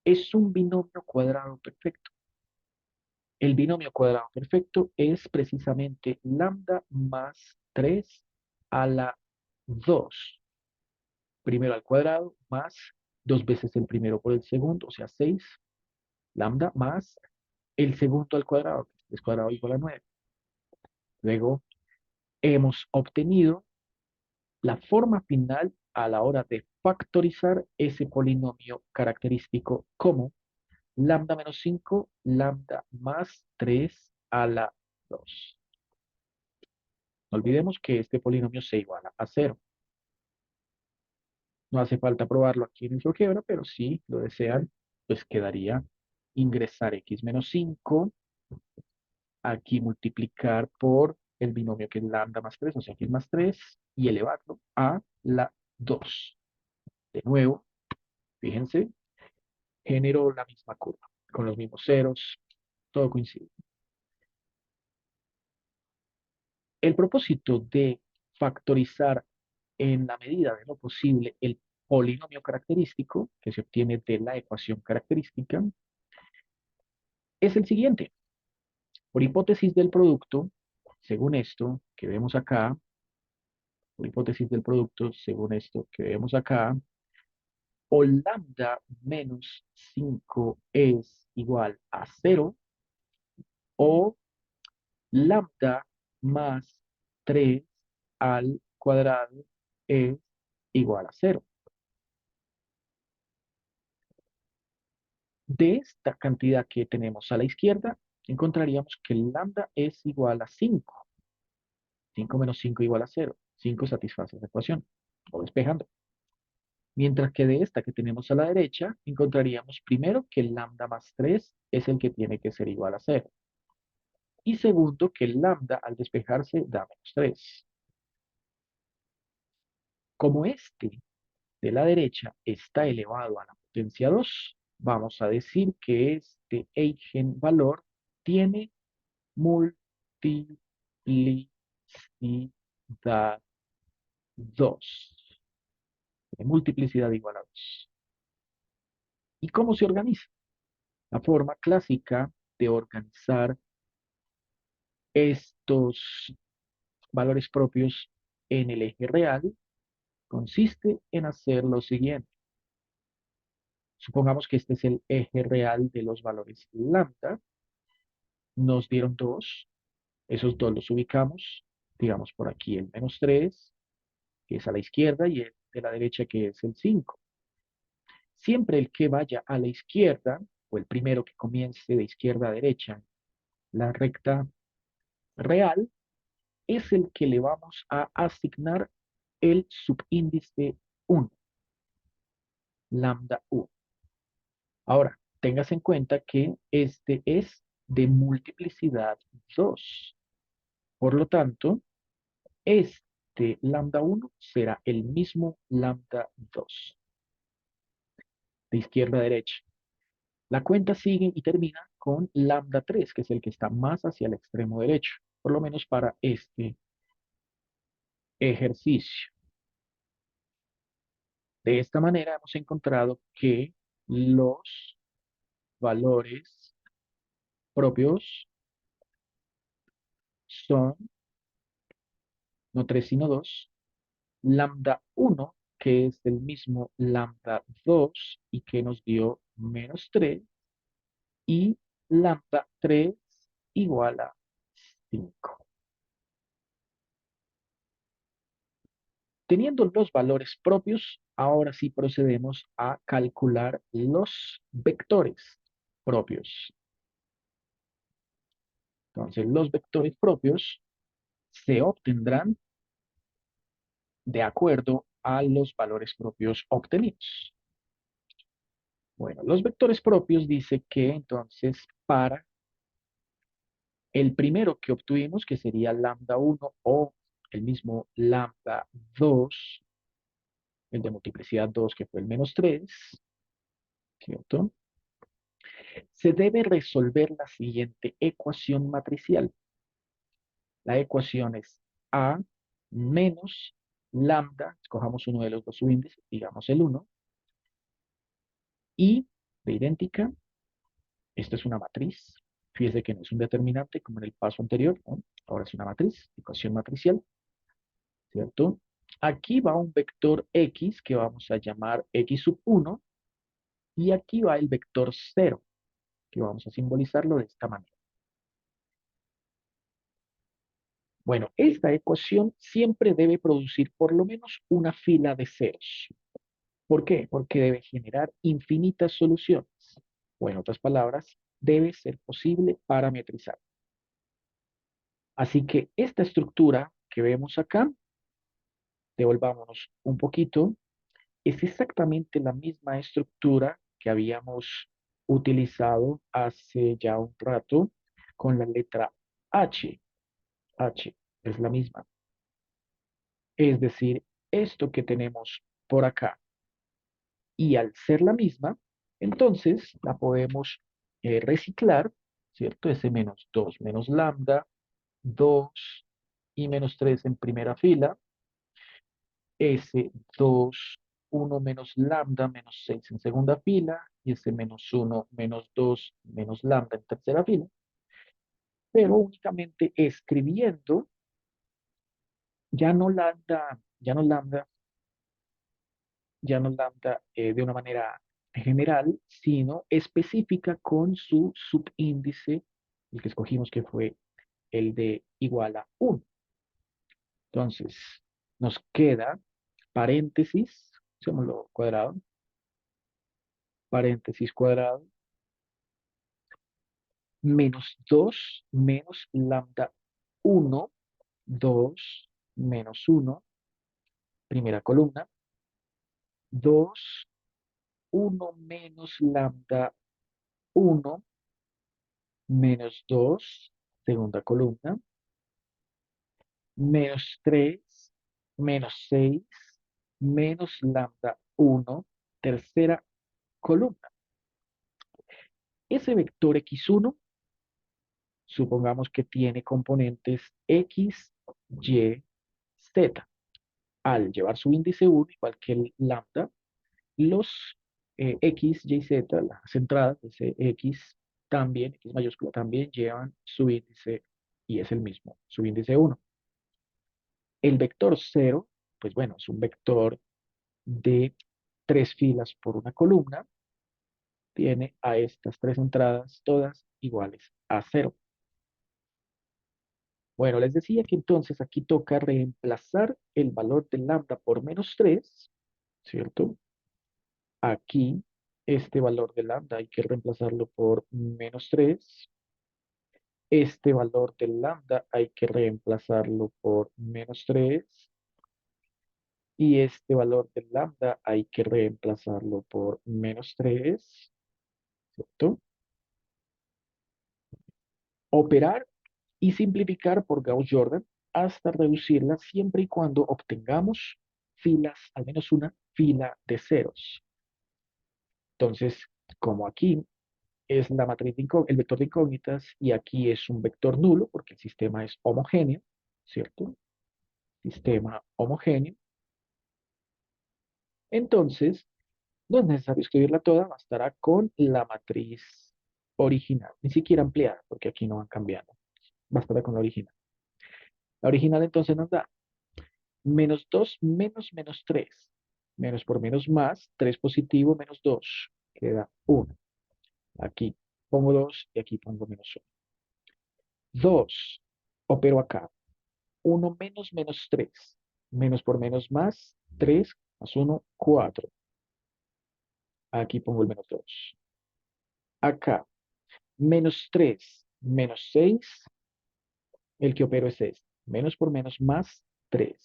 es un binomio cuadrado perfecto. El binomio cuadrado perfecto es precisamente lambda más 3 a la 2. Primero al cuadrado más 2 veces el primero por el segundo, o sea 6 lambda más el segundo al cuadrado, que es cuadrado igual a 9. Luego hemos obtenido la forma final a la hora de factorizar ese polinomio característico como lambda menos 5 lambda más 3 a la 2. No olvidemos que este polinomio se iguala a cero. No hace falta probarlo aquí en el GeoGebra, pero si lo desean, pues quedaría ingresar x menos 5, aquí multiplicar por el binomio que es lambda más 3, o sea, x más 3, y elevarlo a la 2. De nuevo, fíjense, generó la misma curva, con los mismos ceros, todo coincide. El propósito de factorizar en la medida de lo posible el polinomio característico que se obtiene de la ecuación característica es el siguiente. Por hipótesis del producto, según esto que vemos acá, por hipótesis del producto, según esto que vemos acá, o lambda menos 5 es igual a cero, o lambda más 3 al cuadrado es igual a cero. De esta cantidad que tenemos a la izquierda, encontraríamos que lambda es igual a 5. 5 menos 5 igual a cero. 5 satisface la ecuación, o despejando. Mientras que de esta que tenemos a la derecha, encontraríamos primero que lambda más 3 es el que tiene que ser igual a cero. Y segundo, que lambda al despejarse da menos 3. Como este de la derecha está elevado a la potencia 2, vamos a decir que este eigenvalor tiene multiplicidad 2. De multiplicidad igual a 2. ¿Y cómo se organiza? La forma clásica de organizar estos valores propios en el eje real consiste en hacer lo siguiente. Supongamos que este es el eje real de los valores lambda. Nos dieron dos. Esos dos los ubicamos. Digamos por aquí el menos 3, que es a la izquierda, y el de la derecha, que es el 5. Siempre el que vaya a la izquierda, o el primero que comience de izquierda a derecha, la recta real, es el que le vamos a asignar el subíndice 1, lambda 1. Ahora, tengas en cuenta que este es de multiplicidad 2. Por lo tanto, este lambda 1 será el mismo lambda 2, de izquierda a derecha. La cuenta sigue y termina con lambda 3, que es el que está más hacia el extremo derecho, por lo menos para este ejercicio. De esta manera hemos encontrado que los valores propios son no 3 sino 2, lambda 1, que es el mismo lambda 2 y que nos dio menos 3, y lambda 3 igual a 5. Teniendo los valores propios, ahora sí procedemos a calcular los vectores. propios. Entonces, los vectores propios se obtendrán de acuerdo a los valores propios obtenidos. Bueno, los vectores propios dice que entonces para el primero que obtuvimos, que sería lambda 1 o el mismo lambda 2, el de multiplicidad 2 que fue el menos 3, ¿cierto? Se debe resolver la siguiente ecuación matricial. La ecuación es A menos lambda, escojamos uno de los dos subíndices, digamos el 1, y de idéntica, esta es una matriz. Fíjese que no es un determinante como en el paso anterior, ¿no? Ahora es una matriz, ecuación matricial, ¿cierto? Aquí va un vector X que vamos a llamar X sub 1 y aquí va el vector 0 que vamos a simbolizarlo de esta manera. Bueno, esta ecuación siempre debe producir por lo menos una fila de ceros. ¿Por qué? Porque debe generar infinitas soluciones. O en otras palabras, debe ser posible parametrizar. Así que esta estructura que vemos acá, devolvámonos un poquito, es exactamente la misma estructura que habíamos utilizado hace ya un rato con la letra H. H es la misma. Es decir, esto que tenemos por acá y al ser la misma, entonces la podemos reciclar, ¿cierto? Ese menos 2 menos lambda, 2 y menos 3 en primera fila, ese 2 1 menos lambda, menos 6 en segunda fila, y ese menos 1 menos 2 menos lambda en tercera fila, pero únicamente escribiendo, ya no lambda de una manera general, sino específica con su subíndice, el que escogimos que fue el de igual a 1. Entonces, nos queda paréntesis, hacémoslo cuadrado, paréntesis cuadrado, menos 2 menos lambda 1, 2 menos 1, primera columna, 2 1 menos lambda 1 menos 2 segunda columna, menos 3 menos 6 menos lambda 1 tercera columna. Ese vector x1, supongamos que tiene componentes x, y, z. Al llevar su índice 1, igual que el lambda, los x, y, z, las entradas de ese x también, x mayúscula, también llevan su índice y es el mismo, su índice 1. El vector 0, pues bueno, es un vector de 3 filas por una columna, tiene a estas 3 entradas todas iguales a 0. Bueno, les decía que entonces aquí toca reemplazar el valor de lambda por menos 3, ¿cierto? Aquí este valor de lambda hay que reemplazarlo por menos 3. Este valor de lambda hay que reemplazarlo por menos 3. Y este valor de lambda hay que reemplazarlo por menos 3, ¿cierto? Operar y simplificar por Gauss-Jordan hasta reducirla siempre y cuando obtengamos filas, al menos una fila de ceros. Entonces, como aquí es la matriz el vector de incógnitas y aquí es un vector nulo porque el sistema es homogéneo, ¿cierto? Sistema homogéneo. Entonces, no es necesario escribirla toda, bastará con la matriz original, ni siquiera ampliada, porque aquí no van cambiando. Bastará con la original. La original entonces nos da menos 2 menos menos 3. Menos por menos más, 3 positivo menos 2. Queda 1. Aquí pongo 2 y aquí pongo menos 1. 2. Opero acá. 1 menos menos 3. Menos por menos más, 3 más 1, 4. Aquí pongo el menos 2. Acá Menos 3 menos 6, el que opero es este. Menos por menos más 3.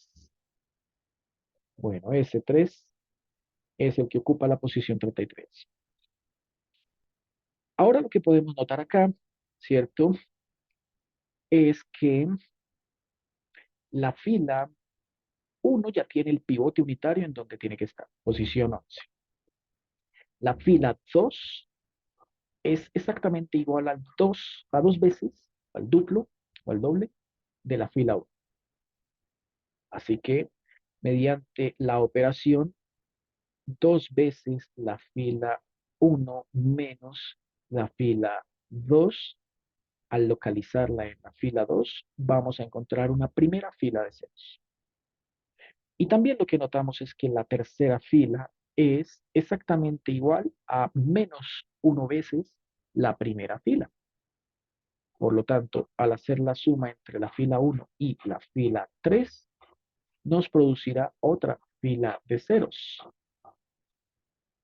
Bueno, ese 3 es el que ocupa la posición 33. Ahora lo que podemos notar acá, ¿cierto? Es que la fila 1 ya tiene el pivote unitario en donde tiene que estar, posición 11. La fila 2 es exactamente igual a dos veces, al duplo o al doble de la fila 1. Así que mediante la operación, dos veces la fila 1 menos la fila 2, al localizarla en la fila 2, vamos a encontrar una primera fila de ceros. Y también lo que notamos es que la tercera fila es exactamente igual a menos 1 veces la primera fila. Por lo tanto, al hacer la suma entre la fila 1 y la fila 3, nos producirá otra fila de ceros.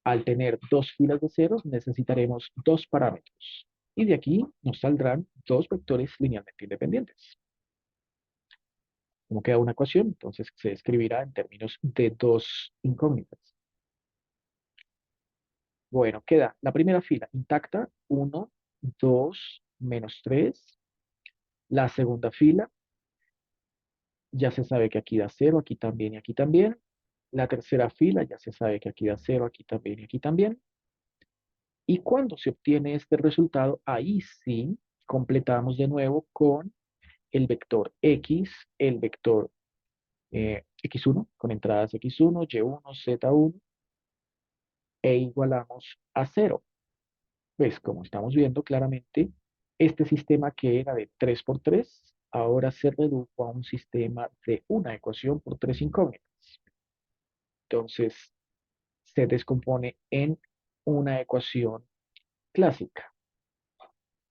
Al tener dos filas de ceros, necesitaremos dos parámetros. Y de aquí nos saldrán dos vectores linealmente independientes. Como queda una ecuación, entonces se escribirá en términos de dos incógnitas. Bueno, queda la primera fila intacta, 1, 2, menos 3. La segunda fila, ya se sabe que aquí da 0, aquí también y aquí también. La tercera fila, ya se sabe que aquí da 0, aquí también y aquí también. Y cuando se obtiene este resultado, ahí sí completamos de nuevo con el vector X, el vector X1, con entradas X1, Y1, Z1, e igualamos a 0. Pues como estamos viendo claramente, este sistema que era de 3 por 3 ahora se redujo a un sistema de una ecuación por tres incógnitas. Entonces, se descompone en una ecuación clásica.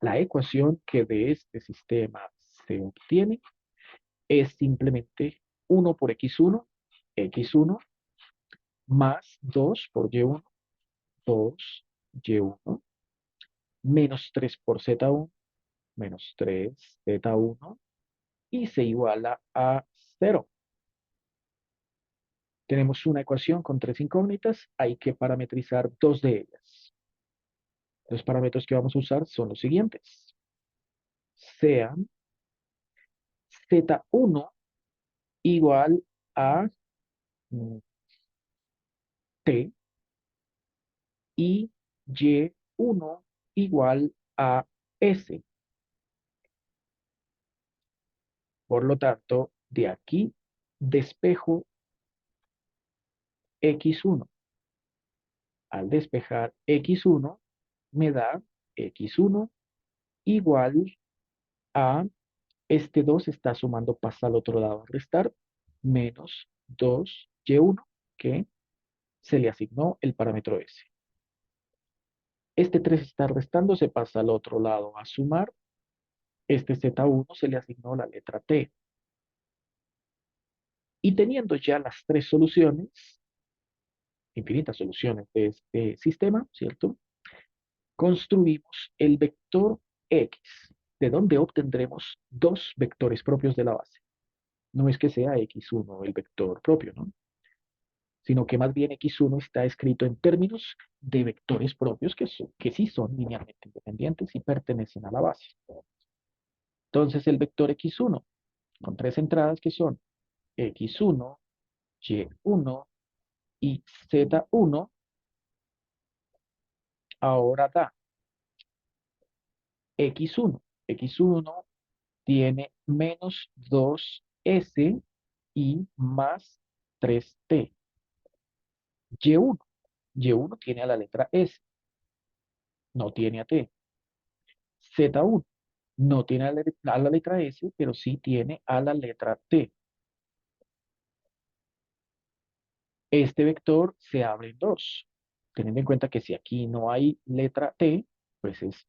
La ecuación que de este sistema se obtiene es simplemente 1 por x1 más 2 por y1, 2 y1, menos 3 por z1, menos 3 z1, y se iguala a 0. Tenemos una ecuación con tres incógnitas, hay que parametrizar dos de ellas. Los parámetros que vamos a usar son los siguientes. Sean z1 igual a t y y1 igual a s. Por lo tanto, de aquí despejo x1. Al despejar x1, me da x1 igual a, este 2 está sumando, pasa al otro lado a restar, menos 2y1, que se le asignó el parámetro s. Este 3 está restando, se pasa al otro lado a sumar. Este z1 se le asignó la letra t. Y teniendo ya las tres soluciones, infinitas soluciones de este sistema, ¿cierto? Construimos el vector X, de donde obtendremos dos vectores propios de la base. No es que sea X1 el vector propio, ¿no? Sino que más bien X1 está escrito en términos de vectores propios que sí son linealmente independientes y pertenecen a la base. Entonces el vector X1, con tres entradas que son X1, Y1 y Z1, ahora da X1. X1 tiene menos 2S y más 3T. Y1. Y1 tiene a la letra S, no tiene a T. Z1 no tiene a la letra S, pero sí tiene a la letra T. Este vector se abre en dos, teniendo en cuenta que si aquí no hay letra T, pues es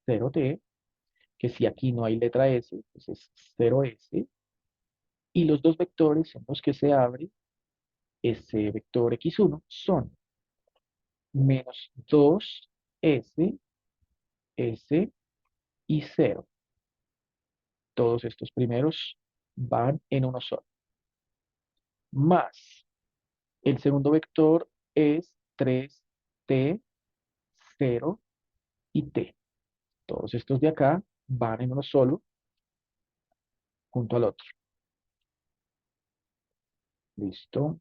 0T, que si aquí no hay letra S, pues es 0S, y los dos vectores en los que se abre ese vector x1 son menos 2S, S, y 0. Todos estos primeros van en uno solo. Más el segundo vector es 3t, 0 y t. Todos estos de acá van en uno solo junto al otro. ¿Listo?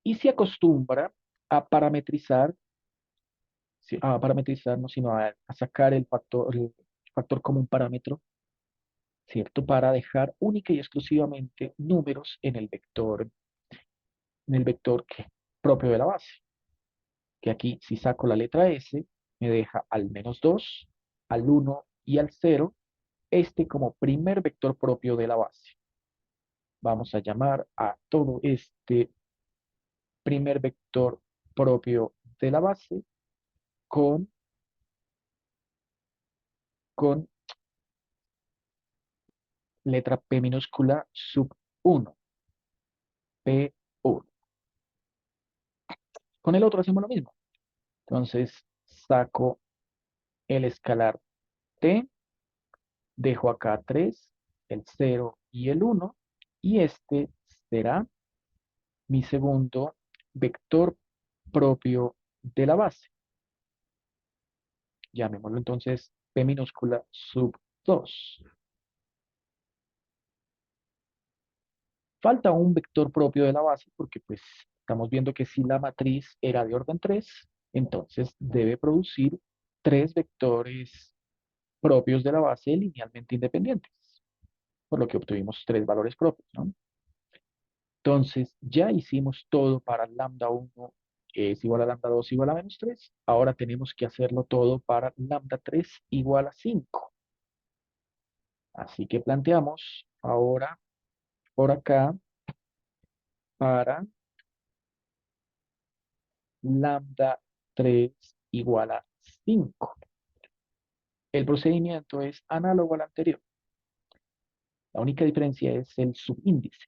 Y se acostumbra a parametrizar, a parametrizar, no, sino a sacar el factor como un parámetro, ¿cierto? Para dejar única y exclusivamente números en el vector propio de la base. Que aquí, si saco la letra S, me deja al -2, al 1 y al 0, este como primer vector propio de la base. Vamos a llamar a todo este primer vector propio de la base con, con letra P minúscula sub 1, P1. Con el otro hacemos lo mismo. Entonces saco el escalar T, dejo acá 3, el 0 y el 1, y este será mi segundo vector propio de la base. Llamémoslo entonces P minúscula sub 2. Falta un vector propio de la base porque pues estamos viendo que si la matriz era de orden 3, entonces debe producir tres vectores propios de la base linealmente independientes, por lo que obtuvimos tres valores propios, ¿no? Entonces ya hicimos todo para lambda 1 es igual a lambda 2 igual a -3. Ahora tenemos que hacerlo todo para lambda 3 igual a 5. Así que planteamos ahora por acá para lambda 3 igual a 5. El procedimiento es análogo al anterior. La única diferencia es el subíndice.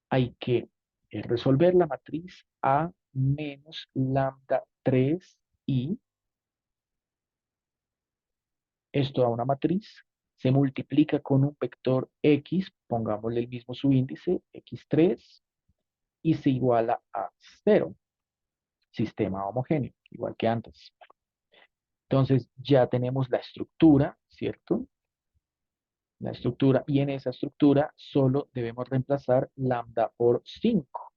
Hay que resolver la matriz A menos lambda 3 y esto a una matriz se multiplica con un vector X, pongámosle el mismo subíndice, X3, y se iguala a 0. Sistema homogéneo, igual que antes. Entonces ya tenemos la estructura, ¿cierto? La estructura, y en esa estructura solo debemos reemplazar lambda por 5.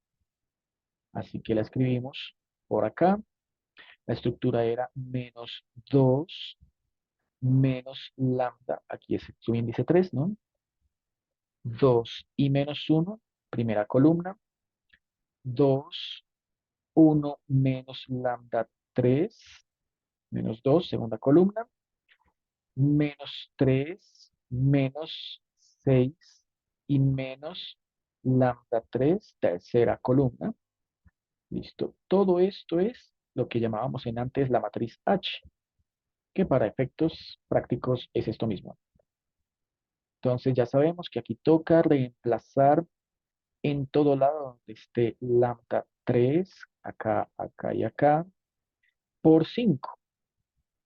Así que la escribimos por acá. La estructura era -2 menos lambda, aquí es su índice 3, ¿no? 2 y -1, primera columna. 2, 1 menos lambda 3, -2, segunda columna. -3, -6 y menos lambda 3, tercera columna. Listo. Todo esto es lo que llamábamos en antes la matriz H, que para efectos prácticos es esto mismo. Entonces ya sabemos que aquí toca reemplazar en todo lado donde esté lambda 3, acá, acá y acá, por 5.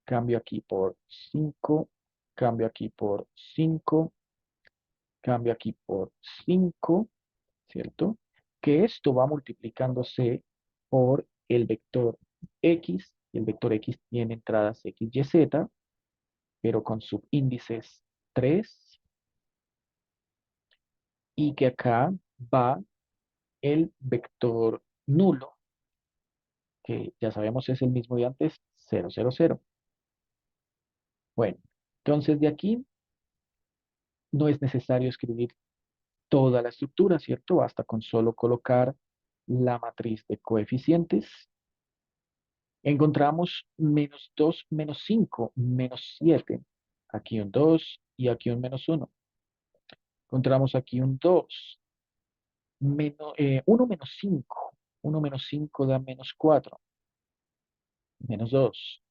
Cambio aquí por 5, cambio aquí por 5, cambio aquí por 5, ¿cierto? Que esto va multiplicándose por el vector X, y el vector X tiene entradas X, Y, Z, pero con subíndices 3, y que acá va el vector nulo, que ya sabemos es el mismo de antes, 0, 0, 0. Bueno, entonces de aquí no es necesario escribir toda la estructura, ¿cierto? Basta con solo colocar la matriz de coeficientes. Encontramos -2, -5, -7. Aquí un 2 y aquí un -1. Encontramos aquí un 2, 1 menos 5. 1 menos 5 da -4, -2.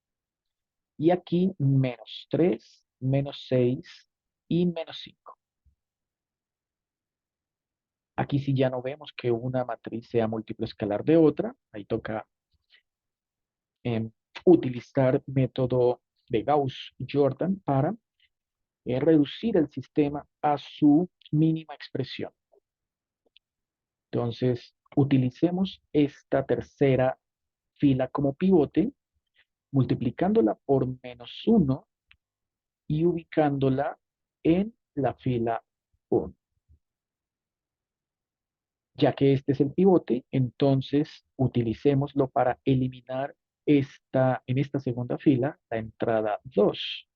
Y aquí -3, -6 y -5. Aquí sí ya no vemos que una matriz sea múltiplo escalar de otra. Ahí toca em, utilizar método de Gauss y Jordan para reducir el sistema a su mínima expresión. Entonces, utilicemos esta tercera fila como pivote, multiplicándola por -1 y ubicándola en la fila 1. Ya que este es el pivote, entonces utilicémoslo para eliminar en esta segunda fila la entrada 2.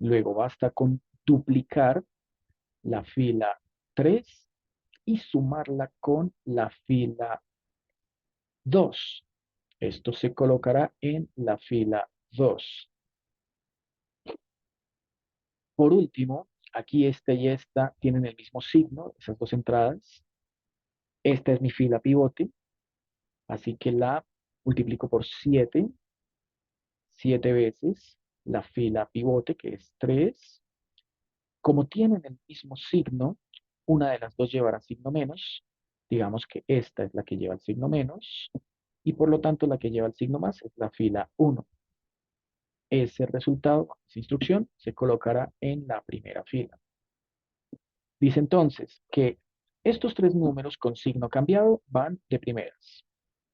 Luego basta con duplicar la fila 3 y sumarla con la fila 2. Esto se colocará en la fila 2. Por último, aquí esta y esta tienen el mismo signo, esas dos entradas. Esta es mi fila pivote, así que la multiplico por 7, 7 veces la fila pivote, que es 3. Como tienen el mismo signo, una de las dos llevará signo menos. Digamos que esta es la que lleva el signo menos, y por lo tanto la que lleva el signo más es la fila 1. Ese resultado, esa instrucción, se colocará en la primera fila. Dice entonces que estos tres números con signo cambiado van de primeras.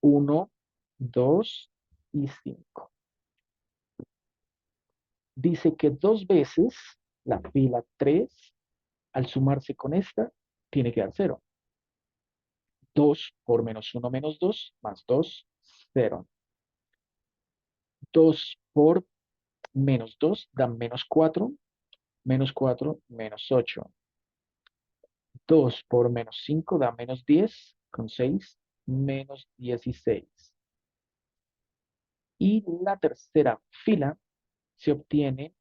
1, 2 y 5. Dice que dos veces la fila 3, al sumarse con esta, tiene que dar 0. 2 por -1 menos 2, más 2, 0. 2 por -2 da -4, -4, -8. 2 por -5 da -10, con 6, -16. Y la tercera fila se obtiene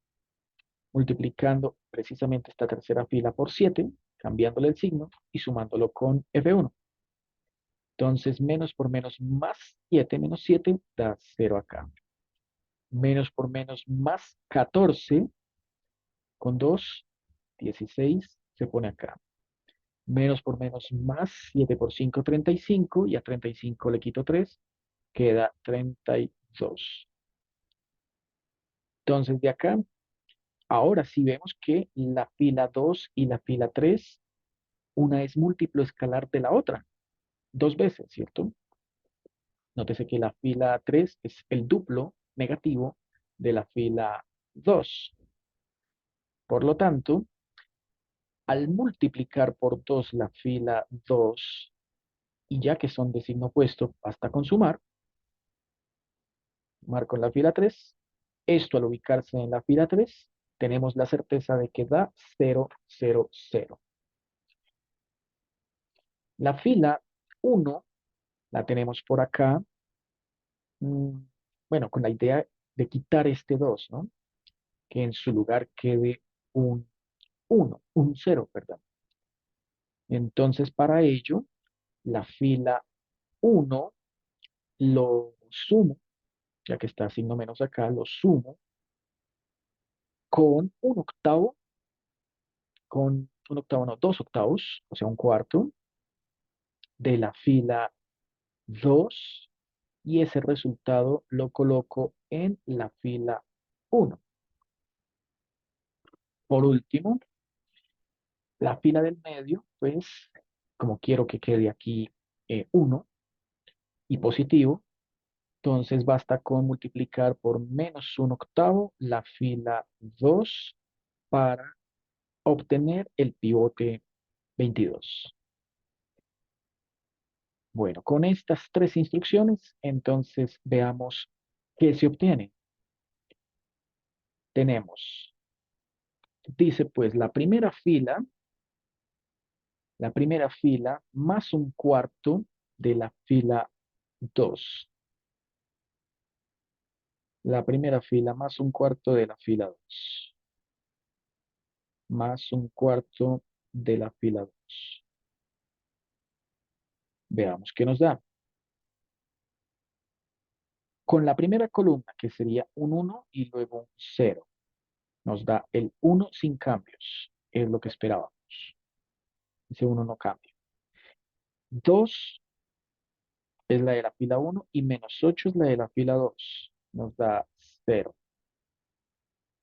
multiplicando precisamente esta tercera fila por 7, cambiándole el signo y sumándolo con F1. Entonces, menos por menos más 7 menos 7 da 0 acá. Menos por menos más 14 con 2, 16 se pone acá. Menos por menos más 7 por 5, 35. Y a 35 le quito 3, queda 32. Entonces, de acá, ahora sí vemos que la fila 2 y la fila 3, una es múltiplo escalar de la otra, dos veces, ¿cierto? Nótese que la fila 3 es el duplo negativo de la fila 2. Por lo tanto, al multiplicar por 2 la fila 2, y ya que son de signo opuesto, basta con sumar, marco en la fila 3. Esto al ubicarse en la fila 3, tenemos la certeza de que da 0, 0, 0. La fila 1 la tenemos por acá, mm, bueno, con la idea de quitar este 2, ¿no? Que en su lugar quede un 1, un 0, perdón. Entonces, para ello, la fila 1 lo sumo, ya que está signo menos acá, lo sumo con un octavo, con un octavo, no, 2 octavos, o sea, un cuarto de la fila 2, y ese resultado lo coloco en la fila 1. Por último, la fila del medio, pues, como quiero que quede aquí 1 y positivo, entonces basta con multiplicar por -1 octavo la fila 2 para obtener el pivote 22. Bueno, con estas tres instrucciones, entonces veamos qué se obtiene. Tenemos, dice pues, la primera fila más un cuarto de la fila 2. La primera fila más un cuarto de la fila 2. Más un cuarto de la fila 2. Veamos qué nos da. Con la primera columna, que sería un 1 y luego un 0, nos da el 1 sin cambios. Es lo que esperábamos. Ese 1 no cambia. 2 es la de la fila 1 y -8 es la de la fila 2. Nos da 0.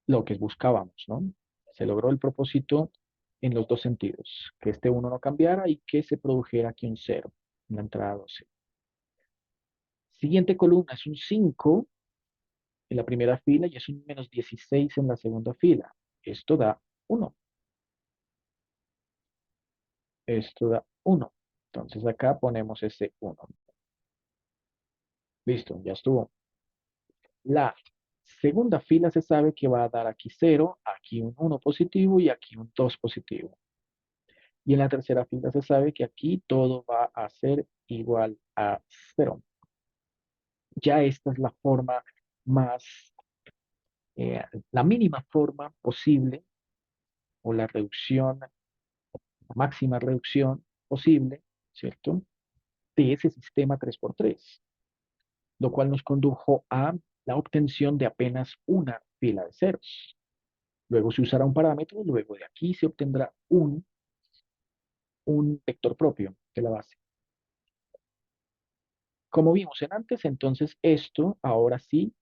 lo que buscábamos, ¿no? Se logró el propósito en los dos sentidos, que este uno no cambiara y que se produjera aquí un cero en la entrada 12. Siguiente columna es un 5 en la primera fila y es un -16 en la segunda fila. Esto da 1. Esto da 1. Entonces acá ponemos ese 1. Listo, ya estuvo. La segunda fila se sabe que va a dar aquí 0, aquí un 1 positivo y aquí un 2 positivo. Y en la tercera fila se sabe que aquí todo va a ser igual a 0. Ya esta es la forma más, la mínima forma posible o la reducción, la máxima reducción posible, ¿cierto? De ese sistema 3x3, lo cual nos condujo a la obtención de apenas una fila de ceros. Luego se usará un parámetro, luego de aquí se obtendrá un vector propio de la base. Como vimos en antes, entonces esto ahora sí,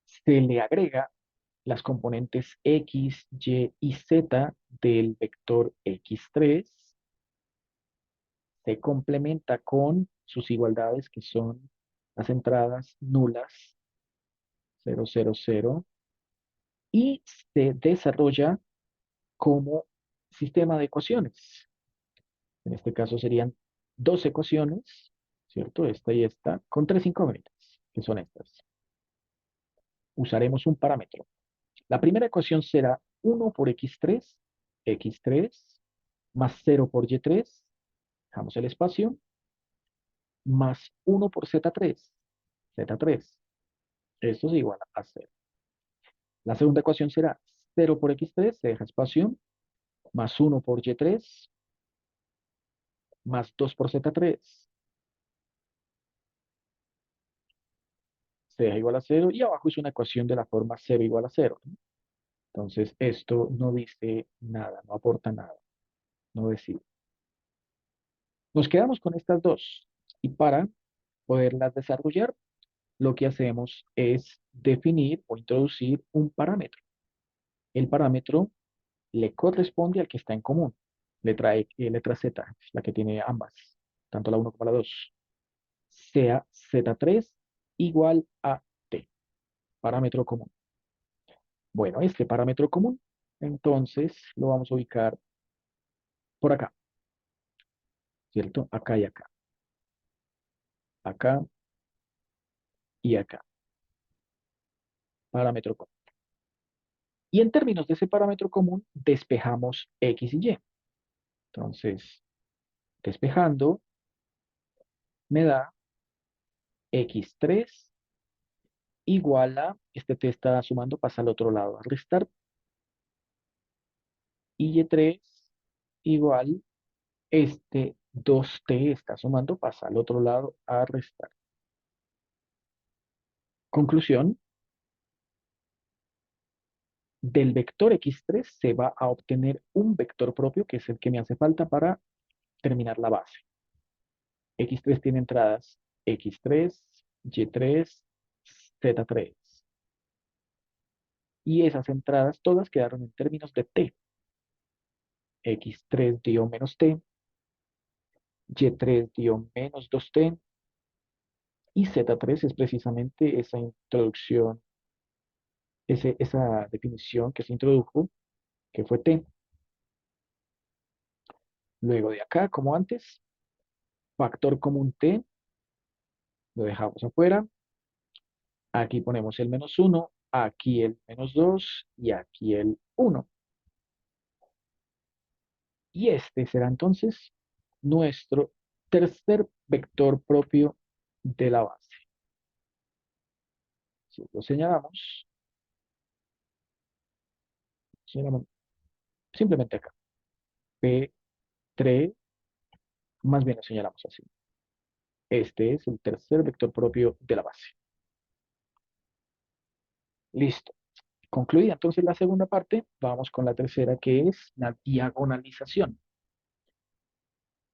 se le agrega las componentes x, y y z del vector x3, se complementa con sus igualdades que son las entradas nulas 0, 0, 0 y se desarrolla como sistema de ecuaciones. En este caso serían dos ecuaciones, ¿cierto? Esta y esta, con tres incógnitas, que son estas. Usaremos un parámetro. La primera ecuación será 1 por x3 más 0 por y3, dejamos el espacio, más 1 por z3. Esto es igual a 0. La segunda ecuación será 0 por x3, se deja espacio, más 1 por y3, más 2 por z3, se deja igual a 0, y abajo es una ecuación de la forma 0 igual a 0, ¿no? Entonces, esto no dice nada, no aporta nada, no decide. Nos quedamos con estas dos, y para poderlas desarrollar, lo que hacemos es definir o introducir un parámetro. El parámetro le corresponde al que está en común. Letra Z, la que tiene ambas, tanto la uno como la 2. Sea Z3 igual a T, parámetro común. Bueno, este parámetro común, entonces lo vamos a ubicar por acá, ¿cierto? Acá y acá. Acá y acá. Parámetro común. Y en términos de ese parámetro común, despejamos X y Y. Entonces, despejando, me da x3 igual a, este t está sumando, pasa al otro lado a restar, y y3 igual, este 2t está sumando, pasa al otro lado a restar. Conclusión, del vector x3 se va a obtener un vector propio, que es el que me hace falta para terminar la base. X3 tiene entradas x3, y3, z3. Y esas entradas todas quedaron en términos de t. X3 dio menos t, Y3 dio menos 2t, y Z3 es precisamente esa introducción, esa definición que se introdujo, que fue t. Luego de acá, como antes, factor común t, lo dejamos afuera. Aquí ponemos el -1, aquí el -2 y aquí el 1. Y este será entonces nuestro tercer vector propio de la base. Si lo señalamos simplemente acá, P3, más bien lo señalamos así. Este es el tercer vector propio de la base. Listo. Concluida entonces la segunda parte, vamos con la tercera, que es la diagonalización.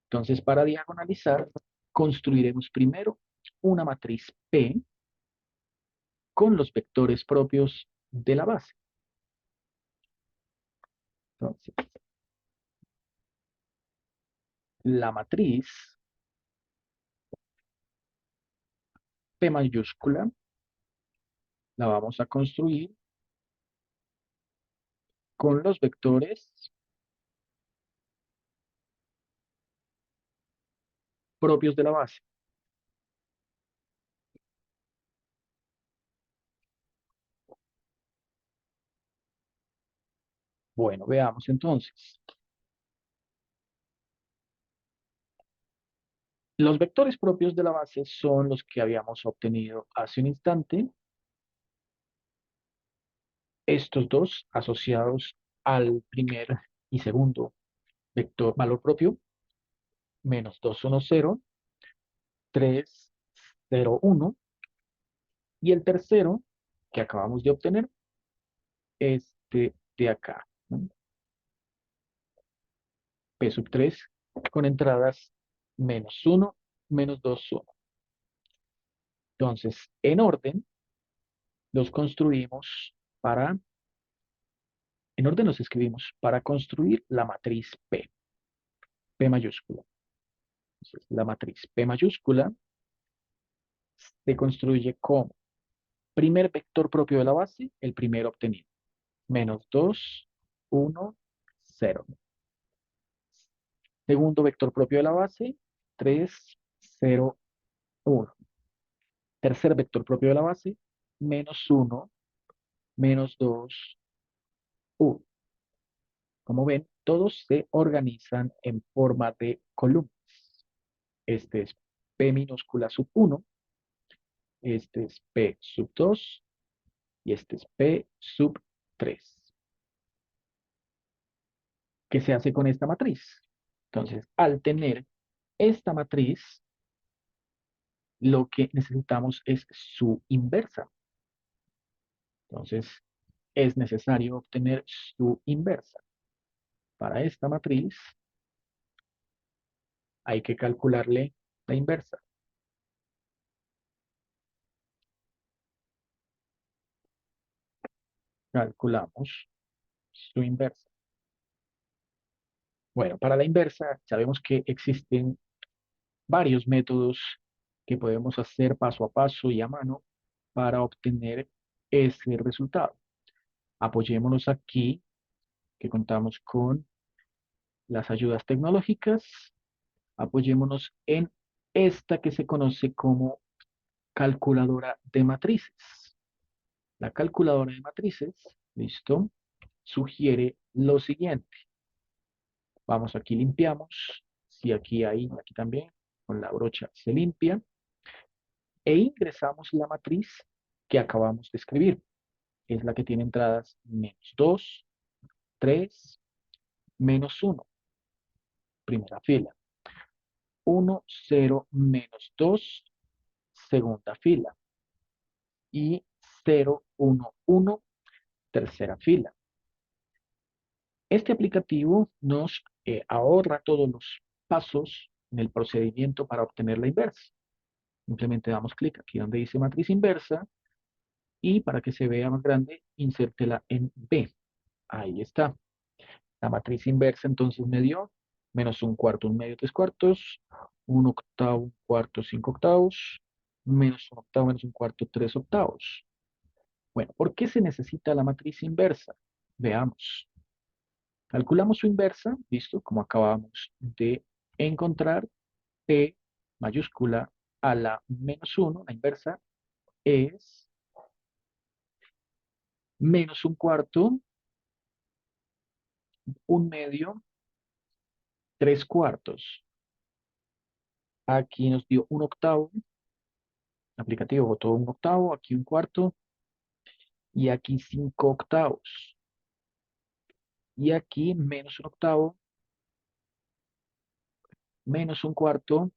Entonces, para diagonalizar, construiremos primero una matriz P, con los vectores propios de la base. Entonces, la matriz P mayúscula la vamos a construir con los vectores propios de la base. Bueno, veamos entonces. Los vectores propios de la base son los que habíamos obtenido hace un instante. Estos dos asociados al primer y segundo vector valor propio, menos 2, 1, 0, 3, 0, 1. Y el tercero que acabamos de obtener, este de acá, ¿no? P sub 3 con entradas menos 1, menos 2, 1. Entonces, en orden, los construimos para, en orden los escribimos para construir la matriz P, P mayúscula. Entonces, la matriz P mayúscula se construye como primer vector propio de la base, el primero obtenido, menos 2, 1, 0. Segundo vector propio de la base, 3, 0, 1. Tercer vector propio de la base, menos 1, menos 2, 1. Como ven, todos se organizan en forma de columnas. Este es P minúscula sub 1, este es P sub 2 y este es P sub 3. ¿Qué se hace con esta matriz? Entonces, al tener esta matriz, lo que necesitamos es su inversa. Entonces, es necesario obtener su inversa. Para esta matriz, hay que calcularle la inversa. Calculamos su inversa. Bueno, para la inversa, sabemos que existen varios métodos que podemos hacer paso a paso y a mano para obtener ese resultado. Apoyémonos aquí, que contamos con las ayudas tecnológicas. Apoyémonos en esta que se conoce como calculadora de matrices. La calculadora de matrices, listo, sugiere lo siguiente. Vamos aquí, limpiamos. Si aquí hay, aquí también, con la brocha se limpia. E ingresamos la matriz que acabamos de escribir. Es la que tiene entradas menos 2, 3, menos 1. Primera fila. 1, 0, menos 2. Segunda fila. Y 0, 1, 1. Tercera fila. Este aplicativo nos ahorra todos los pasos en el procedimiento para obtener la inversa. Simplemente damos clic aquí donde dice matriz inversa y para que se vea más grande, insértela en B. Ahí está. La matriz inversa entonces me dio menos un cuarto, un medio, tres cuartos, un octavo, un cuarto, cinco octavos, menos un octavo, menos un cuarto, tres octavos. Bueno, ¿por qué se necesita la matriz inversa? Veamos. Calculamos su inversa, listo, como acabamos de encontrar, P mayúscula a la menos 1, la inversa, es menos un cuarto, un medio, tres cuartos. Aquí nos dio un octavo, el aplicativo botó un octavo, aquí un cuarto, y aquí cinco octavos. Y aquí menos un octavo, menos un cuarto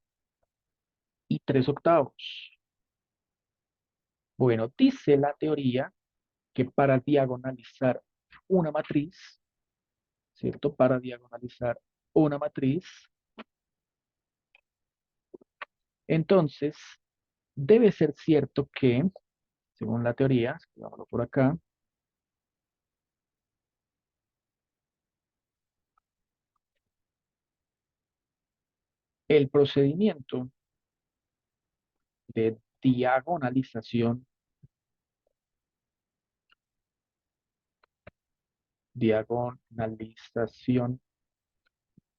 y tres octavos. Bueno, dice la teoría que para diagonalizar una matriz, ¿cierto? Para diagonalizar una matriz, entonces debe ser cierto que según la teoría, escribámoslo por acá, el procedimiento de diagonalización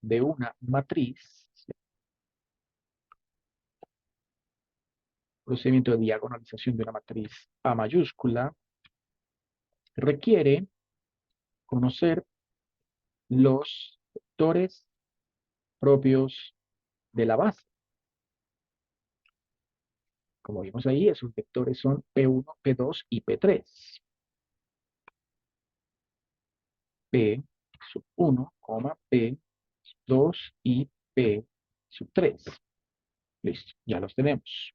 de una matriz, procedimiento de diagonalización de una matriz A mayúscula, requiere conocer los vectores propios de la base. Como vimos ahí, esos vectores son P1, P2 y P3. P sub 1, P 2 y P sub 3. Listo, ya los tenemos.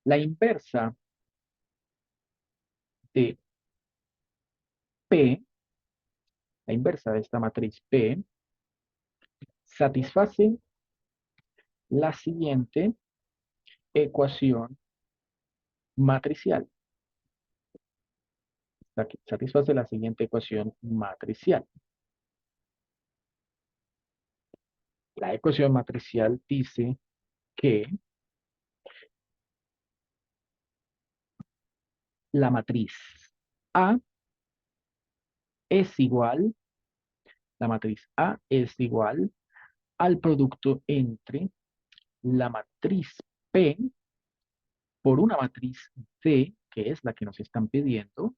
La inversa de P, la inversa de esta matriz P, satisface la siguiente ecuación matricial. Satisface la siguiente ecuación matricial. La ecuación matricial dice que la matriz A es igual, la matriz A es igual al producto entre la matriz P por una matriz D, que es la que nos están pidiendo,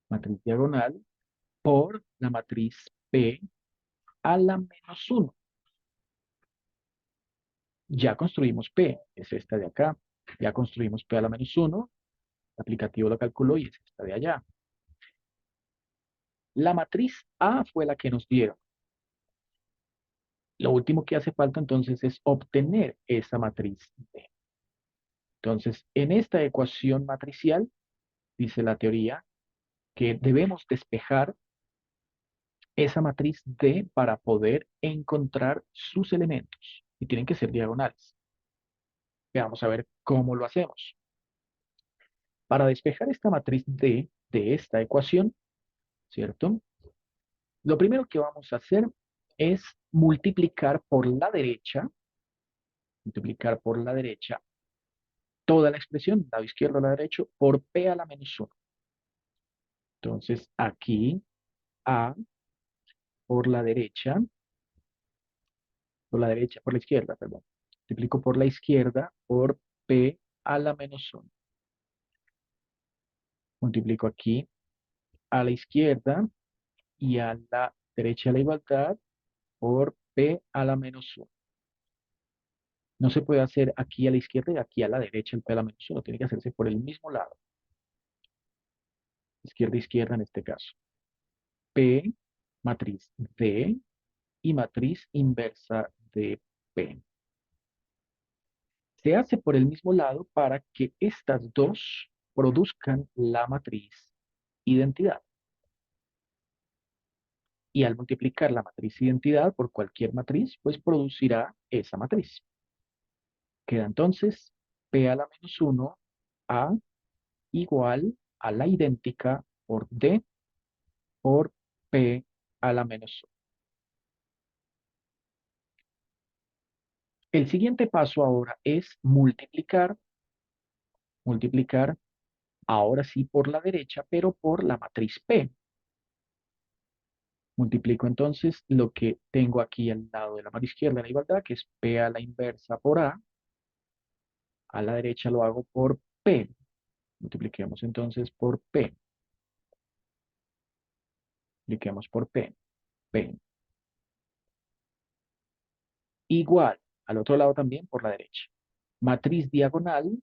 matriz diagonal, por la matriz P a la menos 1. Ya construimos P, es esta de acá. Ya construimos P a la menos 1, el aplicativo lo calculó y es esta de allá. La matriz A fue la que nos dieron. Lo último que hace falta entonces es obtener esa matriz D. Entonces, en esta ecuación matricial, dice la teoría, que debemos despejar esa matriz D para poder encontrar sus elementos. Y tienen que ser diagonales. Vamos a ver cómo lo hacemos. Para despejar esta matriz D de esta ecuación, ¿cierto? Lo primero que vamos a hacer es multiplicar por la derecha toda la expresión, lado izquierdo, lado derecho, por P a la menos 1. Entonces, aquí A por la izquierda, perdón. Multiplico por la izquierda por P a la menos 1. Multiplico aquí a la izquierda y a la derecha a la igualdad por P a la menos 1. No se puede hacer aquí a la izquierda y aquí a la derecha el P a la menos 1. Tiene que hacerse por el mismo lado. Izquierda, izquierda en este caso. P, matriz D y matriz inversa de P. Se hace por el mismo lado para que estas dos produzcan la matriz identidad. Y al multiplicar la matriz identidad por cualquier matriz, pues producirá esa matriz. Queda entonces P a la menos 1 A igual a la idéntica por D por P a la menos 1. El siguiente paso ahora es multiplicar ahora sí por la derecha, pero por la matriz P. Multiplico entonces lo que tengo aquí al lado de la mano izquierda, la igualdad, que es P a la inversa por A la derecha lo hago por P. Multipliquemos entonces por P. Multipliquemos por P. P. Igual, al otro lado también por la derecha. Matriz diagonal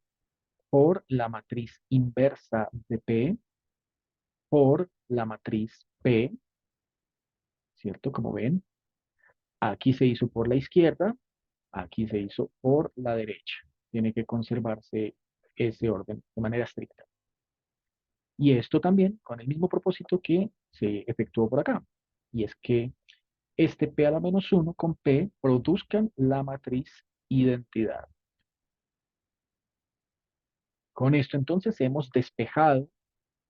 por la matriz inversa de P por la matriz P, ¿cierto? Como ven, aquí se hizo por la izquierda, aquí se hizo por la derecha. Tiene que conservarse ese orden de manera estricta. Y esto también con el mismo propósito que se efectuó por acá. Y es que este P a la menos 1 con P produzcan la matriz identidad. Con esto entonces hemos despejado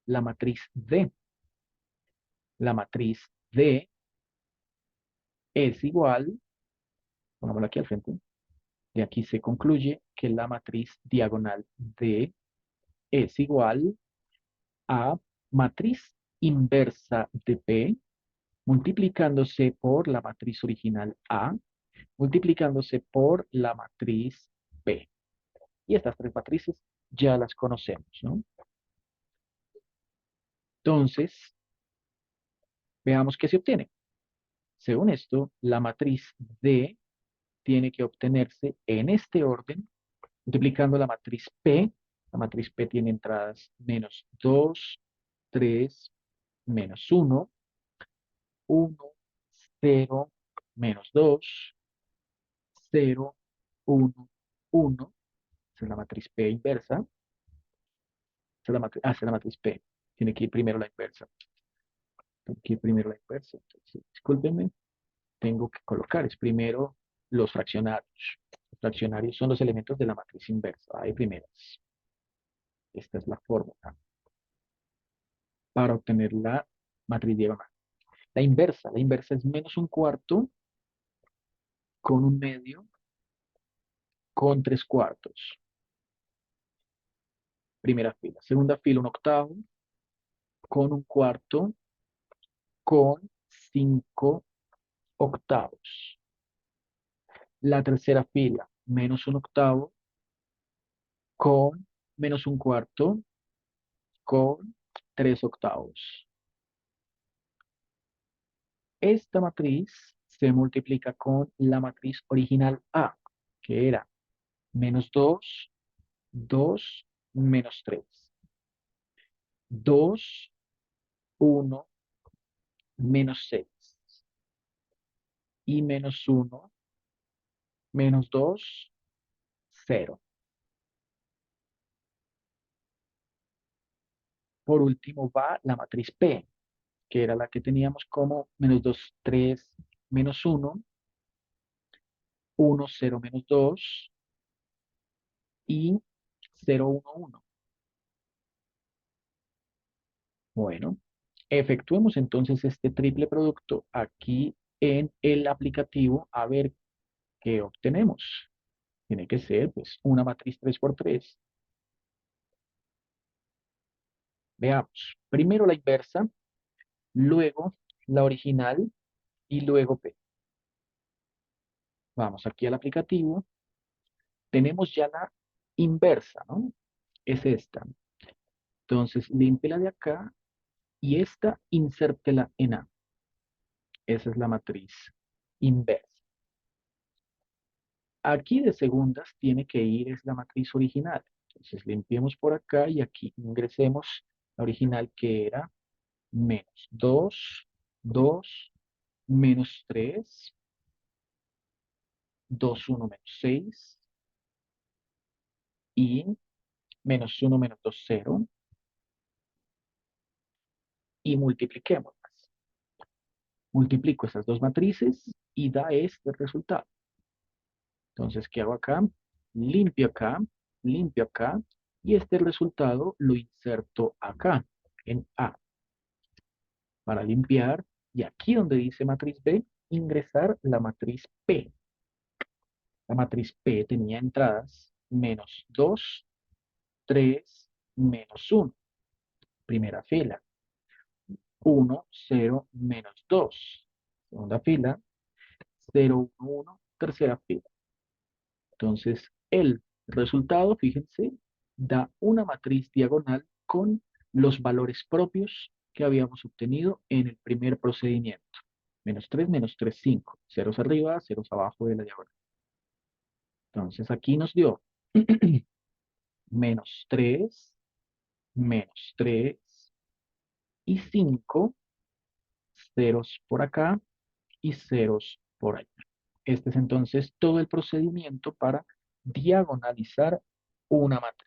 la matriz D. La matriz D es igual, pongámosla aquí al frente, de aquí se concluye que la matriz diagonal D es igual a matriz inversa de P multiplicándose por la matriz original A, multiplicándose por la matriz P. Y estas tres matrices ya las conocemos, ¿no? Entonces, veamos qué se obtiene. Según esto, la matriz D tiene que obtenerse en este orden, multiplicando la matriz P. La matriz P tiene entradas menos 2, 3, menos 1, 1, 0, menos 2, 0, 1, 1. Esa es la matriz P inversa. Esa es la matriz P. Tiene que ir primero la inversa. Tengo que ir primero la inversa. Entonces, discúlpenme, tengo que colocar es primero los fraccionarios. Los fraccionarios son los elementos de la matriz inversa. Hay primeras. Esta es la fórmula para obtener la matriz diagonal. La inversa es menos un cuarto con un medio con tres cuartos. Primera fila. Segunda fila, un octavo con un cuarto con 5 octavos. La tercera fila, menos un octavo con menos un cuarto con 3 octavos. Esta matriz se multiplica con la matriz original A, que era menos 2, 2, menos 3. 2, 1, menos 6. Y menos 1, menos 2, 0. Por último va la matriz P, que era la que teníamos como menos 2, 3, menos 1, 1, 0, menos 2 y 0, 1, 1. Bueno, efectuemos entonces este triple producto aquí en el aplicativo a ver qué obtenemos. Tiene que ser pues una matriz 3 por 3. Veamos, primero la inversa, luego la original y luego P. Vamos aquí al aplicativo. Tenemos ya la inversa, ¿no? Es esta. Entonces, límpela de acá y esta insértela en A. Esa es la matriz inversa. Aquí de segundas tiene que ir es la matriz original. Entonces limpiemos por acá y aquí ingresemos la original que era menos 2, 2, menos 3, 2, 1, menos 6 y menos 1, menos 2, 0 y multipliquémoslas. Multiplico esas dos matrices y da este resultado. Entonces, ¿qué hago acá? Limpio acá y este resultado lo inserto acá en A. Para limpiar, y aquí donde dice matriz B, ingresar la matriz P. La matriz P tenía entradas menos 2, 3, menos 1. Primera fila. 1, 0, menos 2. Segunda fila. 0, 1, 1. Tercera fila. Entonces, el resultado, fíjense, da una matriz diagonal con los valores propios que habíamos obtenido en el primer procedimiento. Menos 3, 5. Ceros arriba, ceros abajo de la diagonal. Entonces aquí nos dio menos 3, menos 3 y 5, ceros por acá y ceros por allá. Este es entonces todo el procedimiento para diagonalizar una matriz.